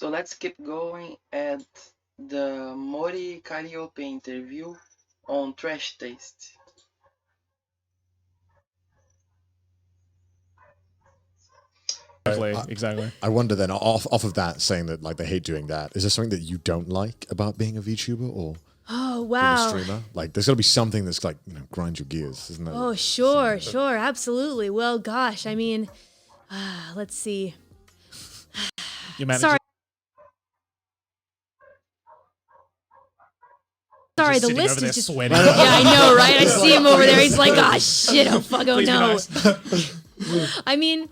So let's keep going at the Mori Calliope interview on Trash Taste. Exactly. I wonder then, off of that, saying that like they hate doing that, is there something that you don't like about being a VTuber or Oh, being a wow. streamer? Like, there's got to be something that's like, grinds your gears, isn't there? Oh, sure, absolutely. Well, gosh, I mean, let's see. You manage Sorry. Sorry, the sitting list over there is just sweating. Yeah, I know, right? I see him over there. He's like, "Ah, shit! Oh fuck! Oh Please be no!" nice. I mean,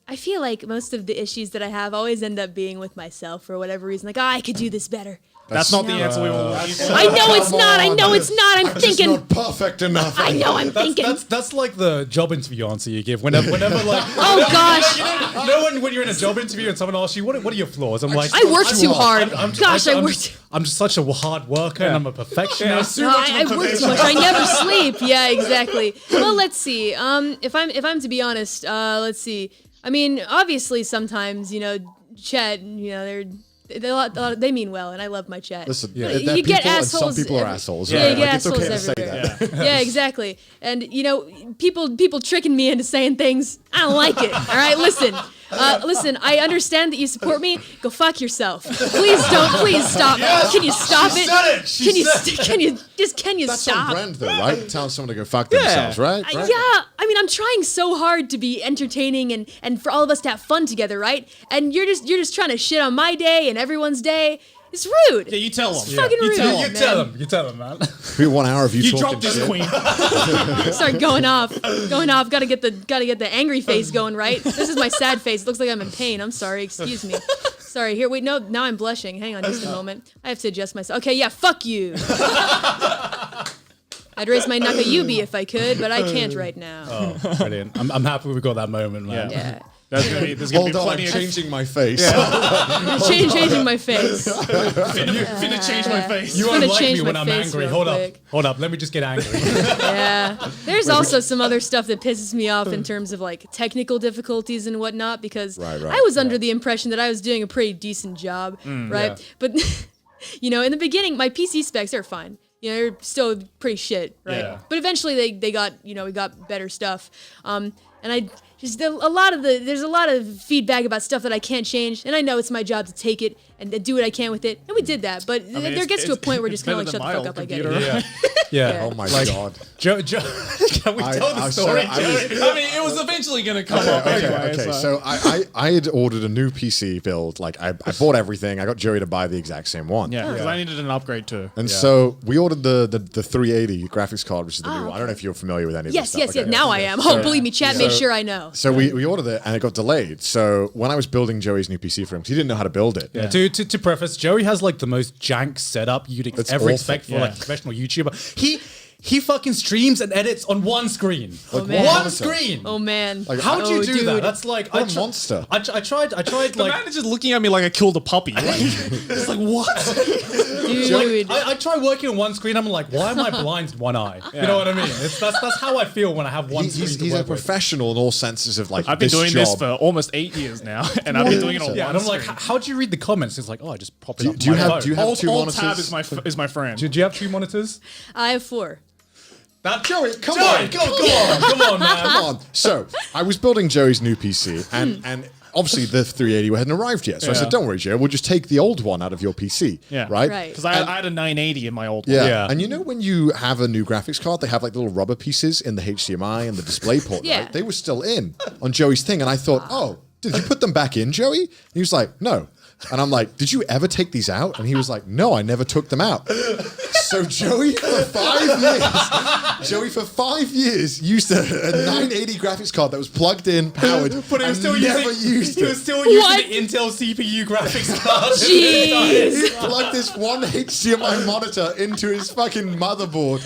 I feel like most of the issues that I have always end up being with myself for whatever reason. Like, I could do this better. That's not the No. answer we will. I know it's not. I know it's not. I'm It's thinking. not perfect enough. I know. I'm thinking. That's like the job interview answer you give whenever like. Oh gosh! You know when you're in a job interview and someone asks you what are your flaws? I'm like, I work too hard. Gosh, I work. I'm just such a hard worker and I'm a perfectionist. No, I work too much. I never sleep. Yeah, exactly. Well, let's see. If I'm to be honest, let's see. I mean, obviously, sometimes chat. They mean well, and I love my chat. Listen, But they're you get people, and assholes. some people are assholes. Yeah, Right? you get Like, it's assholes okay to say everywhere. that. Yeah, exactly. And people tricking me into saying things. I don't like it. All right, listen. Listen, I understand that you support me. Go fuck yourself. Please don't. Please stop. Can you stop it? Can you That's stop? on brand, though, right? Telling someone to go fuck themselves, right? Right? Yeah, I mean, I'm trying so hard to be entertaining and for all of us to have fun together, right? And you're just trying to shit on my day and everyone's day. It's rude. Yeah, you tell them. It's fucking rude. You tell them, man. We have 1 hour of you You talking dropped this shit. queen. Start going off. Gotta get the angry face going, right? This is my sad face. It looks like I'm in pain. I'm sorry. Excuse me. Sorry. Here, wait. No, now I'm blushing. Hang on, just a moment. I have to adjust myself. Okay, yeah. Fuck you. I'd raise my Nakayubi if I could, but I can't right now. Oh, brilliant. I'm happy we got that moment, man. Yeah. There's gonna be Hold on, I'm plenty of changing my face. I'm changing my face. finna change my face. You gonna won't like change me my when I'm face angry. real quick. Hold up. Let me just get angry. Yeah. There's also some other stuff that pisses me off in terms of like technical difficulties and whatnot because Right, I was under the impression that I was doing a pretty decent job, right? Yeah. But in the beginning, my PC specs are fine. They're still pretty shit, right? Yeah. But eventually they got, we got better stuff. And I just there's a lot of feedback about stuff that I can't change, and I know it's my job to take it and do what I can with it, and we did that. But there gets to a point where just kind of like shut the fuck up. I get it. Yeah. Oh my god. Joe, can we tell the story? I mean, it was eventually gonna come up anyway. Okay, so I had ordered a new PC build. Like I bought everything. I got Joey to buy the exact same one. Yeah, because I needed an upgrade too. And so we ordered the 380 graphics card, which is the new one. I don't know if you're familiar with any of this Yes. stuff. Okay. Now I am. Oh, believe me, chat made sure I know. So we ordered it and it got delayed. So when I was building Joey's new PC for him, 'cause he didn't know how to build it. Yeah. To preface, Joey has like the most jank setup you'd It's ever awful. expect for like a professional YouTuber. He fucking streams and edits on one screen. Like, man. One monitor. screen. Oh man. Like, How'd you do dude. that? That's like What a monster. I tried The like manager's looking at me like I killed a puppy. It's like what? Dude. I try working on one screen. I'm like, why am I blind in one eye? You know what I mean? That's how I feel when I have one screen. He's a professional in all senses of like I've been this doing job. this for almost 8 years now, and I've been doing it on Yeah, one and I'm like, screen. how do you read the comments? It's like, oh, I just pop it up. Do you on my have phone. do you have Alt, two Alt monitors? tab is my friend. Do you have two monitors? I have 4. Joey, come Joey, on. come on, man. Come on. So I was building Joey's new PC, and obviously the 380 hadn't arrived yet. So I said, "Don't worry, Joe. We'll just take the old one out of your PC." Yeah. Right. Right. Because I had a 980 in my old one. Yeah. Yeah. And you know when you have a new graphics card, they have like little rubber pieces in the HDMI and the display port, Yeah. right? They were still in on Joey's thing, and I thought, "Oh, did you put them back in, Joey?" And he was like, "No." And I'm like, "Did you ever take these out?" And he was like, "No, I never took them out." So Joey for 5 years used a 980 graphics card that was plugged in, powered, But he was still never used He it. was still using What? the Intel CPU graphics card. Jeez. He plugged this one HDMI monitor into his fucking motherboard.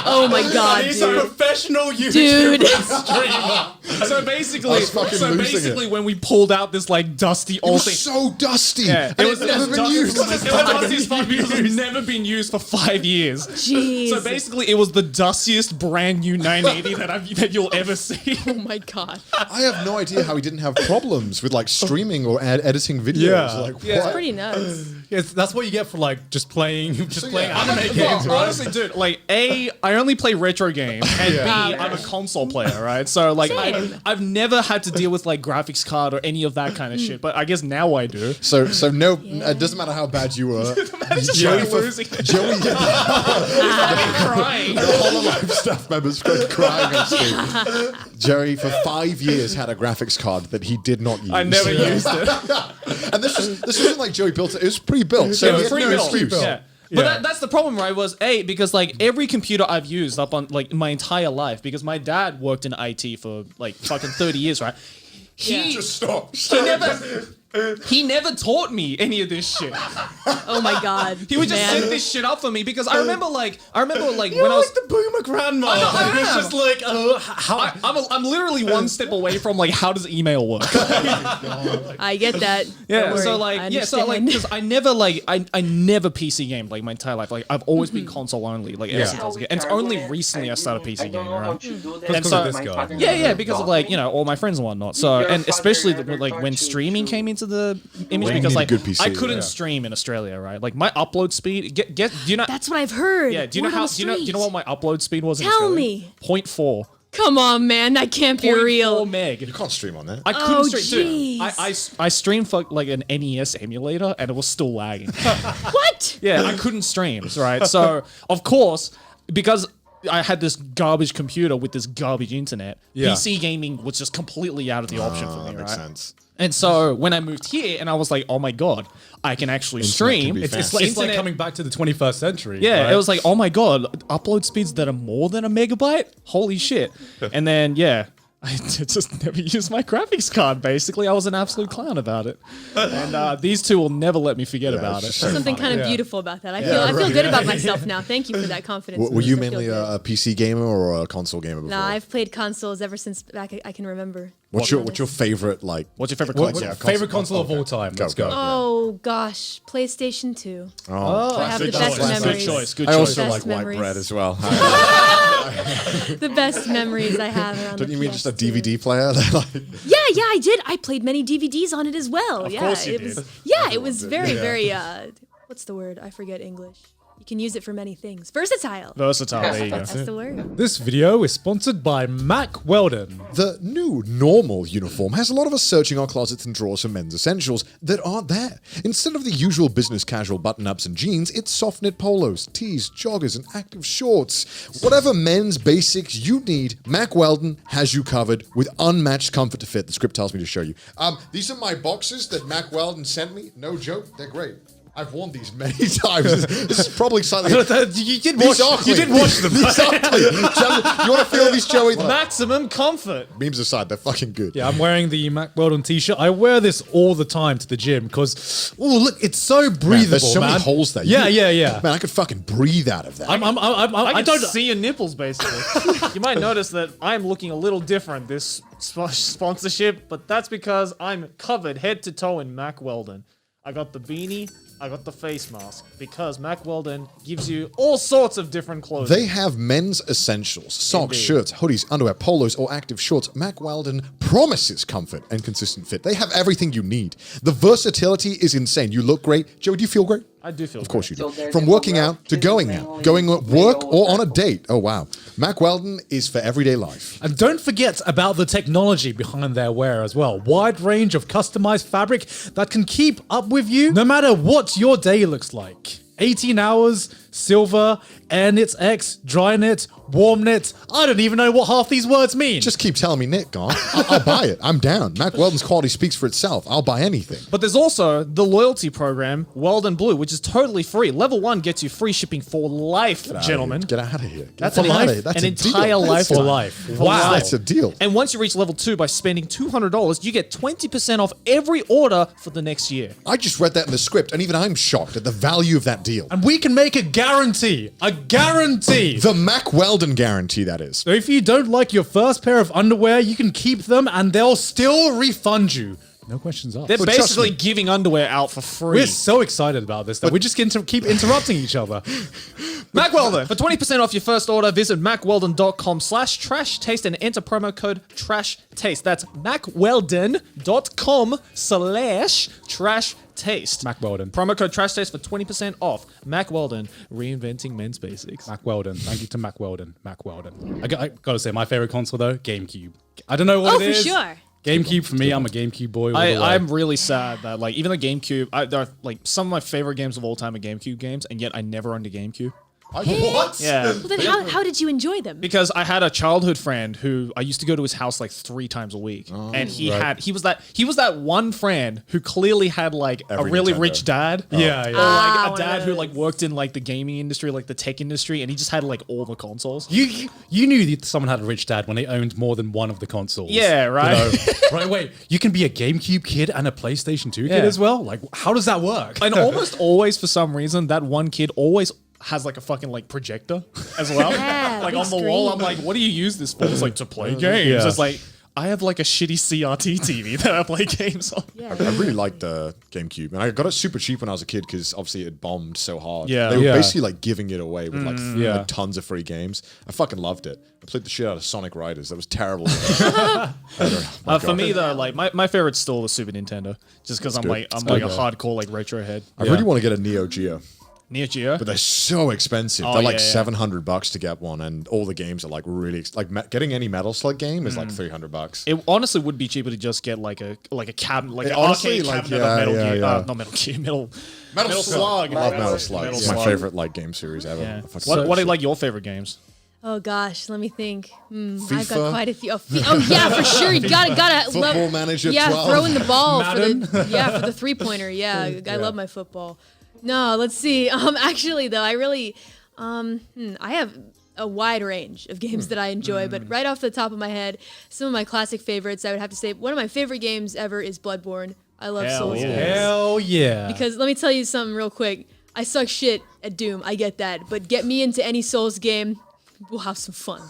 Oh my god, He's a dude. professional YouTuber Dude. and streamer. So I basically, was fucking losing it. when we pulled out this like dusty It old was thing, so dusty. Yeah, And it was it's never been used. It was dustiest fuck because it's never been used for 5 years. Jeez. So basically, it was the dustiest brand new 980 that you'll ever see. Oh my god. I have no idea how he didn't have problems problems with like streaming or editing videos. Yeah. Like, Yeah. what? Pretty nuts. Yes, that's what you get for like just playing yeah. anime No, games, right? honestly, dude, like I only play retro games, and B, Yeah. I'm a console player, right? So like, Same. I've never had to deal with like graphics card or any of that kind of shit. But I guess now I do. So no, it doesn't matter how bad you were. Just Joey, like losing. Joey, the crying. Hololive staff members started crying on stream. Jerry, for 5 years, had a graphics card that he did not use. I never used it. And this wasn't like Joey built it; it was pre-built. So It he was had no pre-built. excuse. Yeah. But Yeah. that's the problem, right? Was because like every computer I've used up on like my entire life, because my dad worked in IT for like fucking 30 years, right? He Just stop. he never taught me any of this shit. Oh my god. He would just man. set this shit up for me because I remember like You're when I was like the boomer grandma. I know, I Like, it's am. just like, how? I'm literally one step away from like how does email work? I get that. Yeah, Don't worry. so like I so like understand. because I never PC gamed like my entire life. Like I've always been console only. Like ever since I was a kid. And it's only recently I started PC gaming, right? And so- this guy. Yeah, because of like all my friends and whatnot. So and especially like when streaming came into the image, Well, you because need a like good PC, I couldn't yeah. stream in Australia, right? Like my upload speed. Do you know? That's what I've heard. Yeah. Do you know Word on how? the Do you know what my upload speed was? In Tell Australia? me. 0.4. Come on, man. That can't be 0.4 real. meg. You can't stream on that. I couldn't Oh, stream. Dude, jeez. I streamed for like an NES emulator and it was still lagging. What? Yeah, I couldn't stream, right? So, of course, because I had this garbage computer with this garbage internet, Yeah. PC gaming was just completely out of the option for me, That right? makes sense. And so when I moved here and I was like, oh my God, I can actually Internet stream. can be It's fast. like Internet- coming back to the 21st century. Yeah, right? it was like, oh my God, upload speeds that are more than a megabyte? Holy shit. And then, yeah, I just never used my graphics card, basically. I was an absolute clown about it. And these two will never let me forget about it. it's just Something kind of Yeah. beautiful about that. I feel good about myself now. Thank you for that confidence. Were you boost. I feel mainly good. a PC gamer or a console gamer before? Nah, I've played consoles ever since back I can remember. What's your favorite like? What's your favorite What- console? what- favorite console of all time. Let's go. Oh gosh, PlayStation 2. Oh, I have the classic best choice. Good memories. choice, good I choice. also Best like white memories. bread as well. The best memories I have around. Don't the you mean just a PS2. DVD player? Like, Yeah, I did. I played many DVDs on it as well. Of course you it did. was. Yeah, it was very, very. What's the word? I forget English. You can use it for many things. Versatile. Versatile, there you go. That's the word. This video is sponsored by Mac Weldon. the new normal uniform has a lot of us searching our closets and drawers for men's essentials that aren't there. Instead of the usual business casual button-ups and jeans, it's soft knit polos, tees, joggers, and active shorts. Whatever men's basics you need, Mac Weldon has you covered with unmatched comfort to fit. The script tells me to show you. These are my boxes that Mac Weldon sent me. No joke, they're great. I've worn these many times. This is probably slightly. You did These watch. are You clean. did watch them. These are clean. You want to feel these, Joey? Maximum comfort. Memes aside, they're fucking good. Yeah, I'm wearing the Mac Weldon t-shirt. I wear this all the time to the gym because, oh look, it's so breathable, Man, there's so many holes there. Yeah, You- yeah. Man, I could fucking breathe out of that. I I don't. see your nipples, basically. You might notice that I'm looking a little different this sponsorship, but that's because I'm covered head to toe in Mac Weldon. I got the beanie, I got the face mask, because Mac Weldon gives you all sorts of different clothing. They have men's essentials, socks, Indeed. shirts, hoodies, underwear, polos, or active shorts. Mac Weldon promises comfort and consistent fit. They have everything you need. The versatility is insane. You look great. Joey, do you feel great? I do feel Of course you do. So they're From working out to going out, demographic, going at work or on a real date. Oh, wow. Mac Weldon is for everyday life. And don't forget about the technology behind their wear as well. Wide range of customized fabric that can keep up with you no matter what your day looks like. 18 hours, silver, air knit X, dry knit, warm knit. I don't even know what half these words mean. Just keep telling me knit, Garn. I'll buy it. I'm down. Mac Weldon's quality speaks for itself. I'll buy anything. But there's also the loyalty program, Weldon Blue, which is totally free. Level 1 gets you free shipping for life, gentlemen. Get out of here. Get That's the fuck an outta here. That's an a deal. entire That's lifetime. for life. For Wow. That's a deal. And once you reach level 2 by spending $200, you get 20% off every order for the next year. I just read that in the script, and even I'm shocked at the value of that deal. And we can make a guarantee. A guarantee. The Mac Weldon guarantee, that is. So if you don't like your first pair of underwear, you can keep them and they'll still refund you. No questions asked. They're Well, trust basically me. giving underwear out for free. We're so excited about this that we just get to keep interrupting each other. Mac Weldon. For 20% off your first order, visit macweldon.com/trash taste and enter promo code trash taste. That's macweldon.com/trash taste. Mac Weldon. Promo code trash taste for 20% off. Mac Weldon, reinventing men's basics. Mac Weldon. Thank you to Mac Weldon. Mac Weldon. I gotta say, my favorite console though, GameCube. I don't know what it is. Oh, for sure. GameCube for me, I'm a GameCube boy. all the way. I'm really sad that like even the GameCube, there are, like some of my favorite games of all time are GameCube games, and yet I never owned a GameCube. What? Yeah. Well, then how did you enjoy them? Because I had a childhood friend who I used to go to his house like 3 times a week, and he was that one friend who clearly had like Every a really Nintendo. rich dad, Yeah, or yeah. like one a of dad who those. like worked in like the gaming industry, like the tech industry, and he just had like all the consoles. You knew that someone had a rich dad when they owned more than one of the consoles. Yeah, right. You know? Right, wait. You can be a GameCube kid and a PlayStation 2 kid Yeah. as well? Like, how does that work? And almost always, for some reason, that one kid always has like a fucking like projector as well. Yeah, like big on the wall. I'm screen. like, what do you use this for? It's like to play games. Yeah. It's like I have like a shitty CRT TV that I play games on. Yeah. I really liked the GameCube, and I got it super cheap when I was a kid because obviously it bombed so hard. Yeah. They were Yeah. basically like giving it away with yeah. like tons of free games. I fucking loved it. I played the shit out of Sonic Riders. That was terrible. For me though, like my favorite's still the Super Nintendo, just because I'm good. like It's a good. hardcore like retro head. I really want to get a Neo Geo, Neo Geo. but they're so expensive. Oh, they're like yeah, yeah. $700 to get one, and all the games are like really getting any Metal Slug game is like $300. It honestly would be cheaper to just get like a cabinet, like It an honestly, arcade like, cabinet yeah, of Metal yeah, Gear. yeah. Not Metal Gear, Metal Metal Slug. Love Metal Slug. Metal It's my Slug. favorite like game series ever. Yeah. I fucking What love are shit. like your favorite games? Oh gosh, let me think. I've FIFA? got quite a few. Oh yeah, for sure. You gotta Football Manager Yeah, 12. throwing the ball for Madden? the for the 3-pointer. Yeah, I love my football. No, let's see. Actually though, I really I have a wide range of games that I enjoy, but right off the top of my head, some of my classic favorites, I would have to say one of my favorite games ever is Bloodborne. I love Hell Souls yeah. games. Hell yeah. Because let me tell you something real quick. I suck shit at Doom. I get that. But get me into any Souls game, we'll have some fun.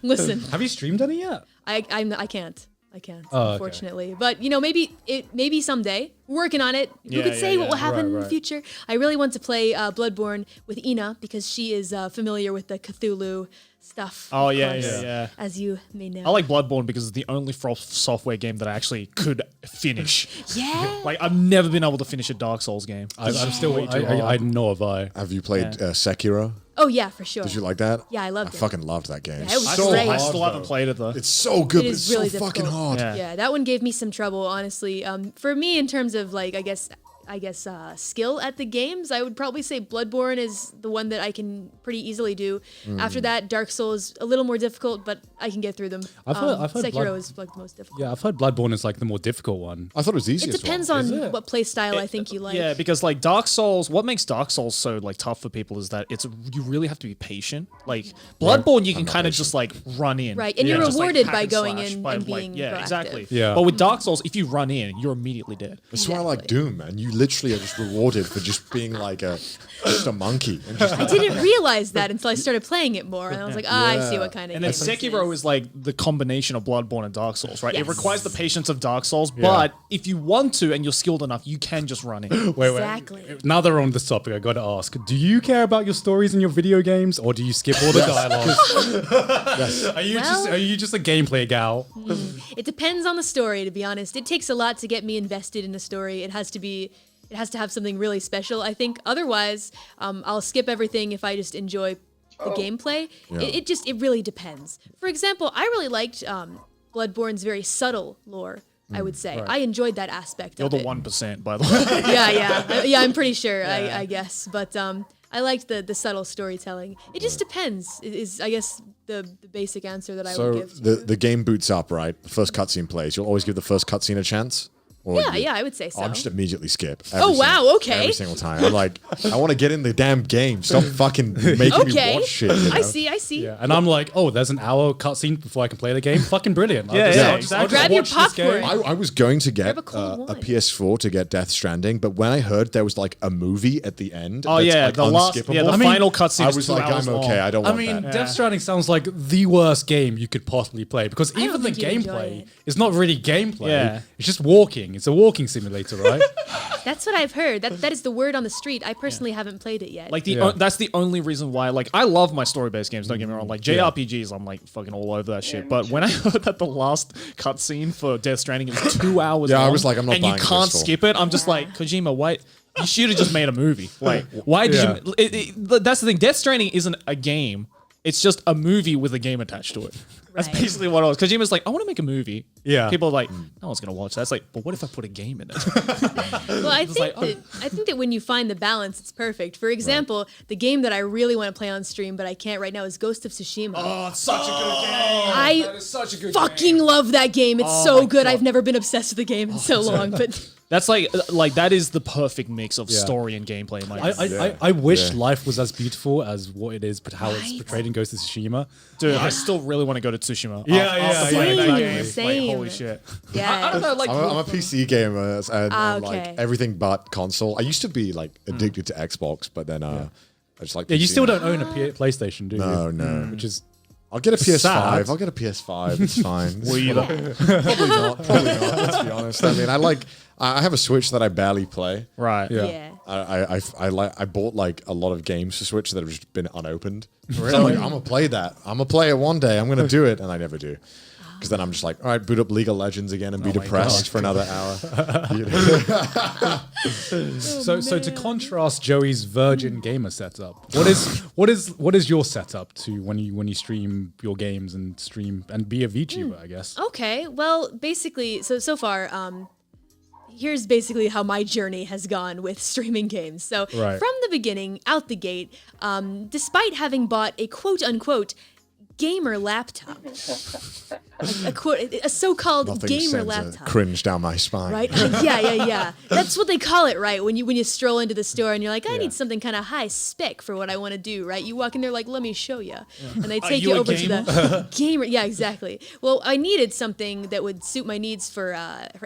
Listen, Have you streamed any yet? I can't. Oh, okay. Unfortunately. But maybe someday. We're working on it. Who Yeah, could yeah, say what yeah. will happen in the Right. future? I really want to play Bloodborne with Ina because she is familiar with the Cthulhu stuff. Oh, of yeah, course, yeah, yeah. As you may know. I like Bloodborne because it's the only Software game that I actually could finish. Yeah. Like I've never been able to finish a Dark Souls game. I'm still. way too I hard. know if I. Have you played Sekiro? Oh yeah, for sure. Did you like that? Yeah, I loved I it. fucking loved that game. Yeah, it was so great. I hard, still haven't though. played it though. It's so good, It but is it's really so fucking difficult. hard. Yeah. Yeah, that one gave me some trouble, honestly. For me, in terms of like, I guess skill at the games, I would probably say Bloodborne is the one that I can pretty easily do. After that, Dark Souls a little more difficult, but I can get through them. I've heard Sekiro is like the most difficult. Yeah, I've heard Bloodborne is like the more difficult one. I thought it was easy. It depends on it? what play style I think you like. Yeah, because like Dark Souls, what makes Dark Souls so like tough for people is that you really have to be patient. Like Bloodborne, you can kind of just like run in, Right, and you're just, like, rewarded hack by and going slash, in by, and like, being yeah, proactive. exactly. Yeah. But with Dark Souls, if you run in, you're immediately dead. That's why I like Doom, man. You literally are just rewarded for just being like just a monkey. And just I didn't realize that until I started playing it more, and I was like, I see what kind of And then game this Sekiro is like the combination of Bloodborne and Dark Souls, right? It Yes. requires the patience of Dark Souls, but if you want to and you're skilled enough, you can just run in. Wait. Exactly. Now that we're on this topic, I got to ask: do you care about your stories in your video games, or do you skip all the dialogue? Are you just a gameplay gal? It depends on the story, to be honest. It takes a lot to get me invested in a story. It has to have something really special, I think. Otherwise, I'll skip everything if I just enjoy the gameplay. It really depends. For example, I really liked Bloodborne's very subtle lore, I would say. I enjoyed that aspect You're of the it. 1%, by the way. Yeah, I'm pretty sure, I guess. But I liked the subtle storytelling. It just depends, is I guess the basic answer that I would so give. the game boots up, right? The first cutscene plays. You'll always give the first cutscene a chance. Or Yeah, I would say so. I'll just immediately skip. Oh, wow, okay. Every single time. I'm like, I want to get in the damn game. Stop fucking making me Okay, watch shit. You know? I see. Yeah, and I'm like, oh, there's an hour cutscene before I can play the game. Fucking brilliant. Yeah, I'll exactly. Grab your watch this game. popcorn. I was going to get Grab a cold a wine. PS4 to get Death Stranding, but when I heard there was like a movie at the end, Oh that's, yeah, like, the last, unskippable, the I mean, final cutscene I is was 2 like, hours I'm long. okay. I don't I want mean, that. Death Stranding sounds like the worst game you could possibly play because don't even the think you'd enjoy gameplay it. is not really gameplay. Yeah. It's just walking. walking. It's a walking simulator, right? That's what I've heard. That is the word on the street. I personally haven't played it yet. Like Yeah. that's the only reason why. Like I love my story-based games. Don't get me wrong. Like JRPGs, I'm like fucking all over that shit. me But too. when I heard that the last cutscene for Death Stranding is 2 hours, Yeah, I long, was like, I'm not and you buying can't this for- skip it. I'm just like, Kojima, why? You should have just made a movie. Like, why did Yeah. you? That's the thing. Death Stranding isn't a game. It's just a movie with a game attached to it. That's Right. basically what it was. Kojima's like, I want to make a movie. Yeah. People are like, no one's gonna watch that. It's like, but what if I put a game in it? Well, I think like, I think that when you find the balance, it's perfect. For example, the game that I really want to play on stream, but I can't right now, is Ghost of Tsushima. Oh, it's such a good game. I That is such a good fucking game. love that game. It's Oh so my good. God. I've never been obsessed with the game in so long, but That's like that is the perfect mix of Yeah. story and gameplay. In my opinion. I wish Yeah. life was as beautiful as what it is, but how it's Right. portrayed in Ghost of Tsushima. Dude, I still really want to go to Tsushima. Yeah, After yeah, playing yeah, that yeah. game. Same. Like, holy shit. yeah. I don't know, like I'm a PC gamer and okay. like everything but console. I used to be like addicted to Xbox, but then I just like Yeah, you PC still now. don't own a PlayStation, do you? No, no. Which is I'll get a PS5. Sad. I'll get a PS5. It's fine. Will you? Probably not. Probably not. Let's be honest. I mean, I have a Switch that I barely play. Right. Yeah. Yeah. I bought like a lot of games for Switch that have just been unopened. So I'm like, I'm gonna play that. I'm gonna play it one day. I'm gonna do it, and I never do. Because then I'm just like, all right, boot up League of Legends again and be my depressed God. for another hour. You know? so to contrast Joey's virgin gamer setup, what is your setup to when you stream your games and stream and be a VTuber, I guess? Okay. Well, basically, so far, here's basically how my journey has gone with streaming games. So Right. from the beginning, out the gate, despite having bought a quote unquote gamer laptop, a so-called Nothing gamer sends a laptop. cringe down my spine. Right? Yeah. That's what they call it, right? When you stroll into the store and you're like, I need something kind of high spec for what I want to do, right? You walk in there like, let me show you, and they take you you a over to the gamer. Yeah, exactly. Well, I needed something that would suit my needs for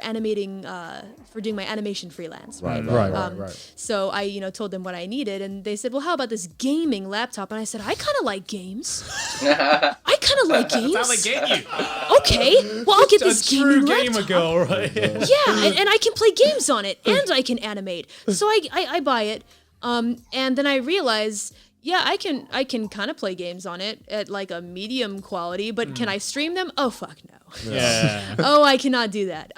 animating, for doing my animation freelance, right? Right. So I, told them what I needed, and they said, well, how about this gaming laptop? And I said, I kind of like games. I kind of like games. How they get you? Okay, well, I'll get this gaming laptop. girl, right? Yeah, and I can play games on it, and I can animate. So I buy it, and then I realize, yeah, I can kind of play games on it at like a medium quality, but can I stream them? Oh fuck no. Yeah. Oh, I cannot do that.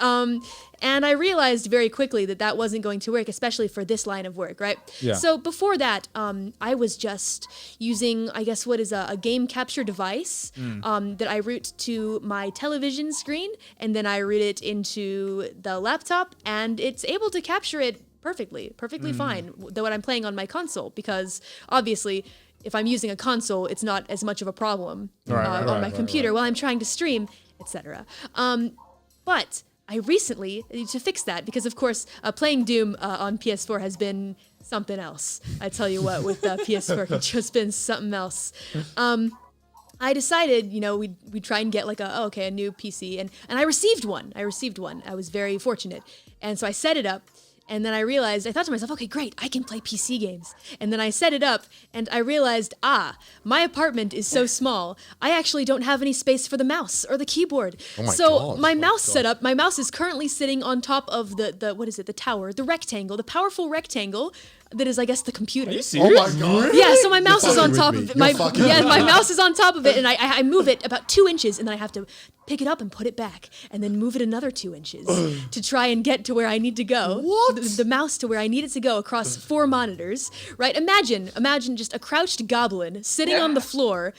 And I realized very quickly that wasn't going to work, especially for this line of work, right? Yeah. So before that, I was just using, I guess, what is a game capture device that I route to my television screen, and then I route it into the laptop, and it's able to capture it perfectly fine, though what I'm playing on my console, because obviously, if I'm using a console, it's not as much of a problem on my computer while I'm trying to stream, etc. But I recently, to fix that, because of course, playing Doom on PS4 has been something else. I tell you what, with PS4, it's just been something else. I decided, we'd try and get like a new PC, and I received one. I was very fortunate. And so I set it up, and then I thought to myself, okay, great, I can play PC games. And then I set it up, and I realized, my apartment is so small, I actually don't have any space for the mouse or the keyboard. Oh my so God. my mouse setup, my mouse is currently sitting on top of the tower, the rectangle, the powerful rectangle that is, I guess, the computer. Oh my god. Yeah, so my mouse is on fucking top with of it. me. You're fucking with My me. mouse is on top of it, and I move it about 2 inches, and then I have to pick it up and put it back, and then move it another 2 inches to try and get to where I need to go. What? The mouse to where I need it to go across 4 monitors, right? Imagine just a crouched goblin sitting on the floor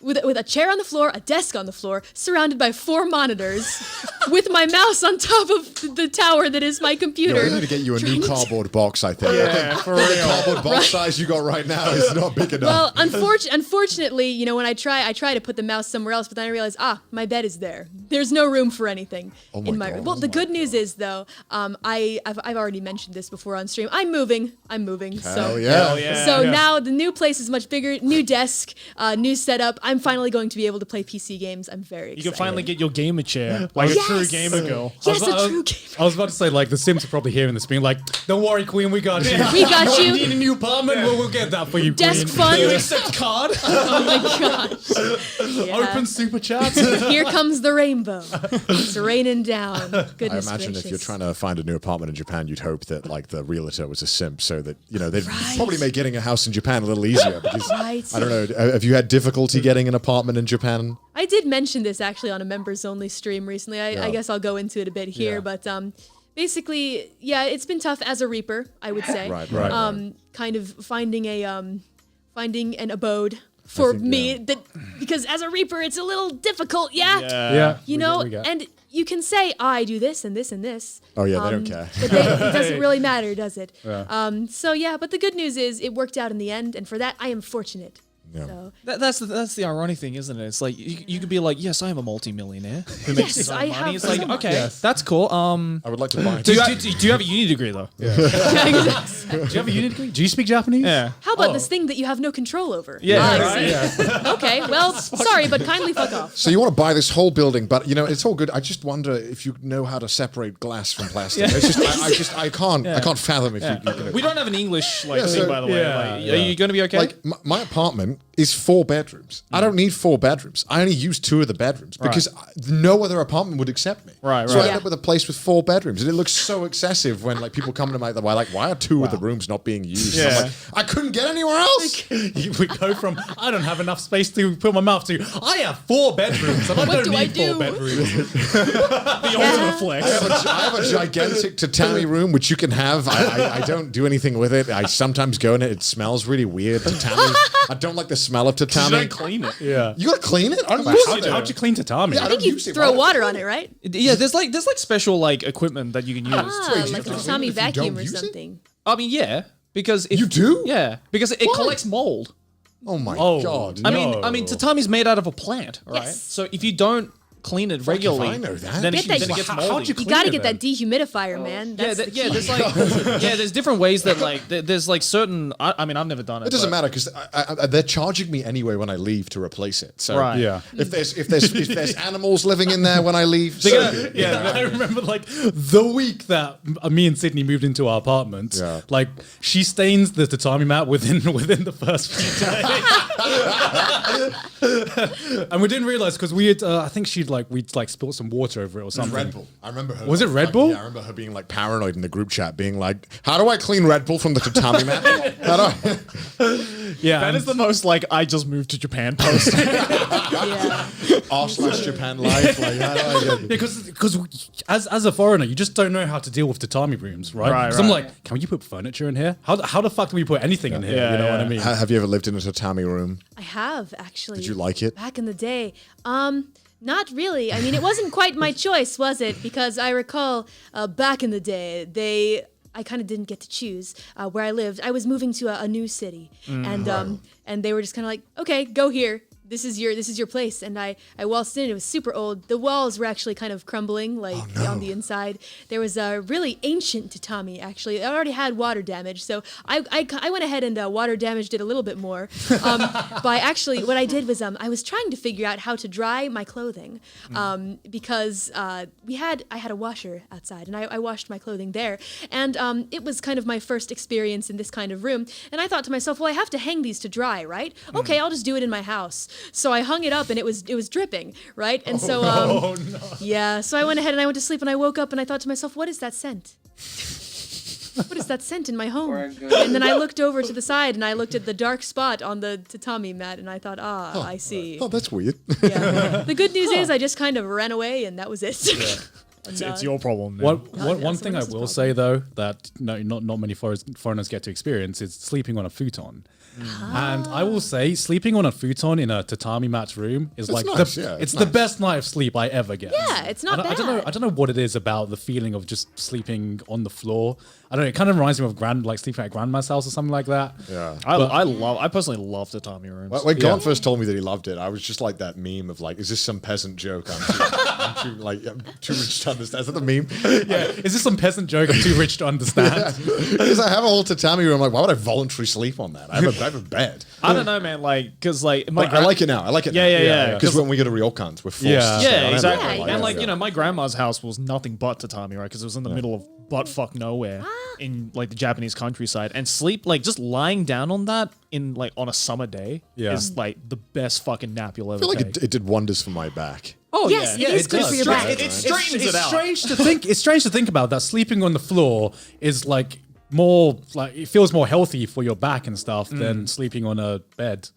with a chair on the floor, a desk on the floor, surrounded by 4 monitors, with my mouse on top of the tower that is my computer. Yo, we need to get you a new cardboard box, I think. Yeah, for The real. cardboard box size you got right now is not big enough. Well, unfortunately, when I try to put the mouse somewhere else, but then I realize, my bed is there. There's no room for anything Oh my in my God. room. Well, the good news is though, I've already mentioned this before on stream. I'm moving. Hell So yeah. Hell yeah. so now the new place is much bigger. New desk, new setup. I'm finally going to be able to play PC games. I'm very excited. You can finally get your gamer chair, like a true Yes! gamer girl. Yes, a true gamer. I was about to say, like, the Sims are probably hearing this being like, don't worry, Queen, we got you. We got You you. need a new apartment? Well, we'll get that for you, Desk Queen. fund. Accept card. Oh my gosh. Yeah. Open super chats. Here comes the rainbow. It's raining down. I Goodness imagine gracious. if you're trying to find a new apartment in Japan, you'd hope that like the realtor was a simp, so that they'd probably make getting a house in Japan a little easier. Because Right. I don't know, have you had difficulty getting an apartment in Japan? I did mention this actually on a members only stream recently. I Yeah. guess I'll go into it a bit here, Yeah. but basically, yeah, it's been tough as a Reaper, I would say. Right. Kind of finding an abode for think, me yeah. that because as a Reaper it's a little difficult, yeah. Yeah. You know, and you can say I do this and this and this. Oh yeah, they don't care. But it doesn't really matter, does it? So yeah, but the good news is it worked out in the end, and for that I am fortunate. Yeah. So That's the ironic thing, isn't it? It's like you could be like, yes, I am a multi-millionaire who makes Yes, his own I money. have It's like, so much. okay, that's cool. I would like to buy. Do you have a uni degree though? Do you have a unit degree? Do you speak Japanese? Yeah. how about this thing that you have no control over? Yeah, I right. see. Okay, well, sorry, but kindly fuck off. So you want to buy this whole building, but it's all good. I just wonder if you know how to separate glass from plastic. It's just I can't fathom if you We don't have an English Yeah, thing, so- by the way. yeah, Like, yeah. Are you going to be okay? like my apartment is 4 bedrooms. I don't need 4 bedrooms. I only use 2 of the bedrooms because no other apartment would accept me. Right, So I right. end up with a place with 4 bedrooms, and it looks so excessive when like people come to my like, why are 2 of the rooms not being used? Yeah. I'm like, I couldn't get anywhere else. We go from I don't have enough space to put my mouth to I have 4 bedrooms and I don't do I need do? 4 bedrooms. the ultimate flex. I have a gigantic tatami room which you can have. I don't do anything with it. I sometimes go in it. It smells really weird. Tatami. I don't like the smell of You tatami. don't clean it. Yeah. You gotta clean it. I don't use it. How'd you clean tatami? Yeah, I think you throw water on it, right? Yeah, there's like special like equipment that you can use. Ah, like a have to Tatami clean it if you vacuum don't or use it? something. I mean, yeah, because if, You do? Yeah, because it collects mold. Oh my Oh. god. I mean, tatami's made out of a plant, right? Yes. So if you don't clean it regularly, I know that. then Get it, that- then it gets How'd moldy. you You clean gotta it get then? that dehumidifier, man. Yeah, That's the yeah, key. there's like there's different ways that like there's like certain. I mean, I've never done it. It doesn't but- matter because they're charging me anyway when I leave to replace it. So Right. Yeah. if there's animals living in there when I leave, so be it. Yeah, I remember like the week that me and Sydney moved into our apartment. Yeah. Like she stains the tatami mat within the first few days, and we didn't realize because we had I think we'd spilled some water over it or something. Red Bull. I remember her. Was it Red Bull? Yeah, I remember her being like paranoid in the group chat, being like, "How do I clean Red Bull from the tatami mat? How do I?" Yeah, That and- is the most like I just moved to Japan post. Yeah. R/Japan life. Like, how do I get because as a foreigner, you just don't know how to deal with tatami rooms, right? Right, Because I'm right. like, can you put furniture in here? How the fuck do we put anything in here? Yeah, You know what yeah. I mean? Have you ever lived in a tatami room? I have actually. Did you like it? Back in the day. Not really. I mean, it wasn't quite my choice, was it? Because I recall back in the day, I kind of didn't get to choose where I lived. I was moving to a new city, and they were just kind of like, okay, go here. This is your place. And I waltzed in. It was super old. The walls were actually kind of crumbling, like on the inside. There was a really ancient tatami. Actually, it already had water damage, so I went ahead and water damaged it a little bit more. By actually, what I did was I was trying to figure out how to dry my clothing, because I had a washer outside, and I washed my clothing there, and it was kind of my first experience in this kind of room. And I thought to myself, well, I have to hang these to dry, right? Okay, I'll just do it in my house. So I hung it up, and it was dripping, right? And so yeah, so I went ahead and I went to sleep, and I woke up and I thought to myself, what is that scent? What is that scent in my home? Or good. And then I looked over to the side and I looked at the dark spot on the tatami mat, and I thought, I see. Oh, that's weird. Yeah. The good news is I just kind of ran away, and that was it. it's your problem. Now. One thing I else's will say though that not many foreigners get to experience is sleeping on a futon. And I will say, sleeping on a futon in a tatami mat room is like nice, yeah, it's it's the best night of sleep I ever get. Yeah, it's not I don't know. bad. I don't know what it is about the feeling of just sleeping on the floor. I don't know. It kind of reminds me of sleeping at grandma's house or something like that. Yeah. I personally love tatami rooms. When Gaunt first told me that he loved it, I was just like that meme of like, is this some peasant joke I'm too rich to understand. Is that the meme? Yeah. Is this some peasant joke? I'm too rich to understand. Because I have a whole tatami room. Like, why would I voluntarily sleep on that? I have a bed. I don't know, man. Like, because like I like it now. I like it. Yeah, now. yeah, yeah. Because when we go to Ryokans, we're forced. Yeah. to stay Yeah, on exactly. it. Yeah, And like, yeah. you know, my grandma's house was nothing but tatami, right? Because it was in the middle of buttfuck nowhere in like the Japanese countryside. And sleep, like just lying down on that in like on a summer day is like the best fucking nap you'll ever I feel like take. it did wonders for my back. Oh Yes, yeah. it is good does. for your back. It straightens It's it out. strange to think. It's strange to think about that. Sleeping on the floor is like more like it feels more healthy for your back and stuff than sleeping on a bed,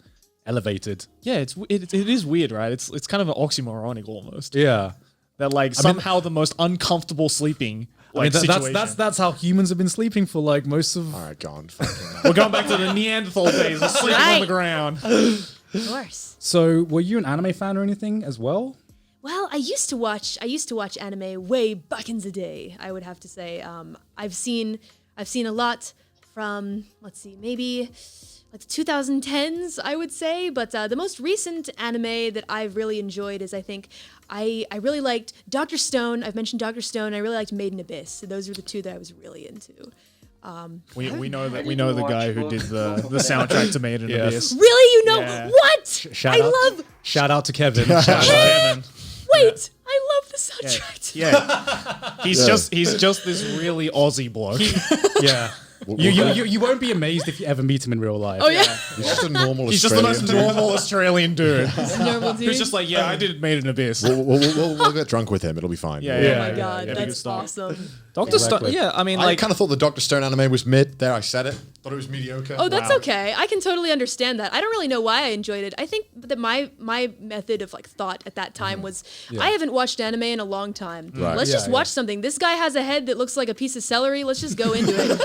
elevated. Yeah, it is weird, right? It's kind of an oxymoronic almost. Yeah. That like somehow the most uncomfortable sleeping like situation. That's how humans have been sleeping for like most of. All right, gone. Fucking We're going back to the Neanderthal days of sleeping on the ground. Of course. So, were you an anime fan or anything as well? Well, I used to watch anime way back in the day. I would have to say, I've seen a lot from, let's see, maybe like the 2010s, I would say. But the most recent anime that I've really enjoyed is, I think, I really liked Dr. Stone. I've mentioned Dr. Stone. I really liked Made in Abyss. So those were the two that I was really into. We know I the didn't guy watch who both. did the soundtrack to Made in Yes. Abyss. Really, you know Yeah. what? Shout Shout out to Kevin. Shout out. Kevin. Wait, I love the soundtrack. Yeah, he's just this really Aussie bloke. Yeah. You won't be amazed if you ever meet him in real life. Oh yeah, He's just a normal He's just the most Australian dude. normal Australian dude. normal dude. Who's just like, yeah, I did Made in Abyss. We'll get drunk with him. It'll be fine. Yeah, oh yeah. my god, yeah, good that's stuff. awesome. Dr. Exactly. Stone. Yeah, I mean, I like, kind of thought the Dr. Stone anime was mid. There, I said it. Thought it was mediocre. Oh, that's Wow. okay. I can totally understand that. I don't really know why I enjoyed it. I think that my method of like thought at that time was I haven't watched anime in a long time. Right. Let's Yeah, just watch something. This guy has a head that looks like a piece of celery. Let's just go into it.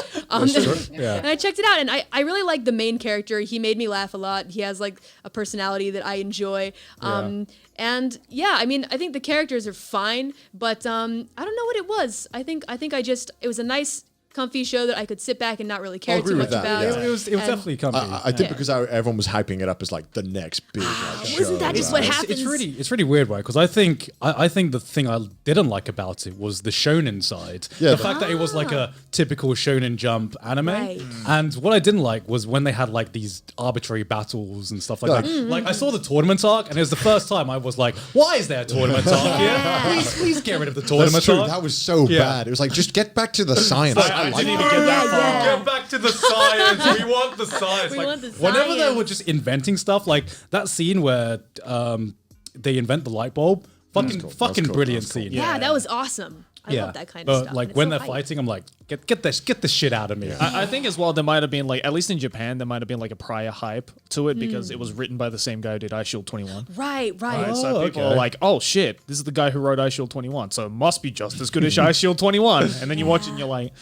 Yeah. And I checked it out, and I really like the main character. He made me laugh a lot. He has like a personality that I enjoy. And yeah, I mean, I think the characters are fine, but I don't know what it was. I think it was a nice, comfy show that I could sit back and not really care I'll agree too with much that, about. yeah. It was And- definitely comfy. I did because everyone was hyping it up as like the next big show. Wasn't that just what right? happened? It's really weird, right? Because I think the thing I didn't like about it was the shonen side. Yeah, the but- fact that it was like a typical shonen jump anime. Right. And what I didn't like was when they had like these arbitrary battles and stuff like Yeah. that. Like I saw the tournament arc, and it was the first time I was like, "Why is there a tournament arc here? Please get rid of the tournament That's true. arc." That was so Yeah. bad. It was like, just get back to the science. I like didn't that. even get that far. yeah. Get back to the science. We want the science. We Like, want the whenever they science. were just inventing stuff, like that scene where they invent the light bulb, fucking That's cool. brilliant That's cool. scene. Yeah, that was awesome. I love that kind of But stuff. like and it's when so they're hype. fighting, I'm like, get this shit out of me. I think as well there might have been like, at least in Japan, there might have been like a prior hype to it because it was written by the same guy who did Ice Shield 21. Right. Right, so Oh, people okay. are like, oh shit, this is the guy who wrote Ice Shield 21, so it must be just as good as Ice Shield 21. And then you watch it and you're like,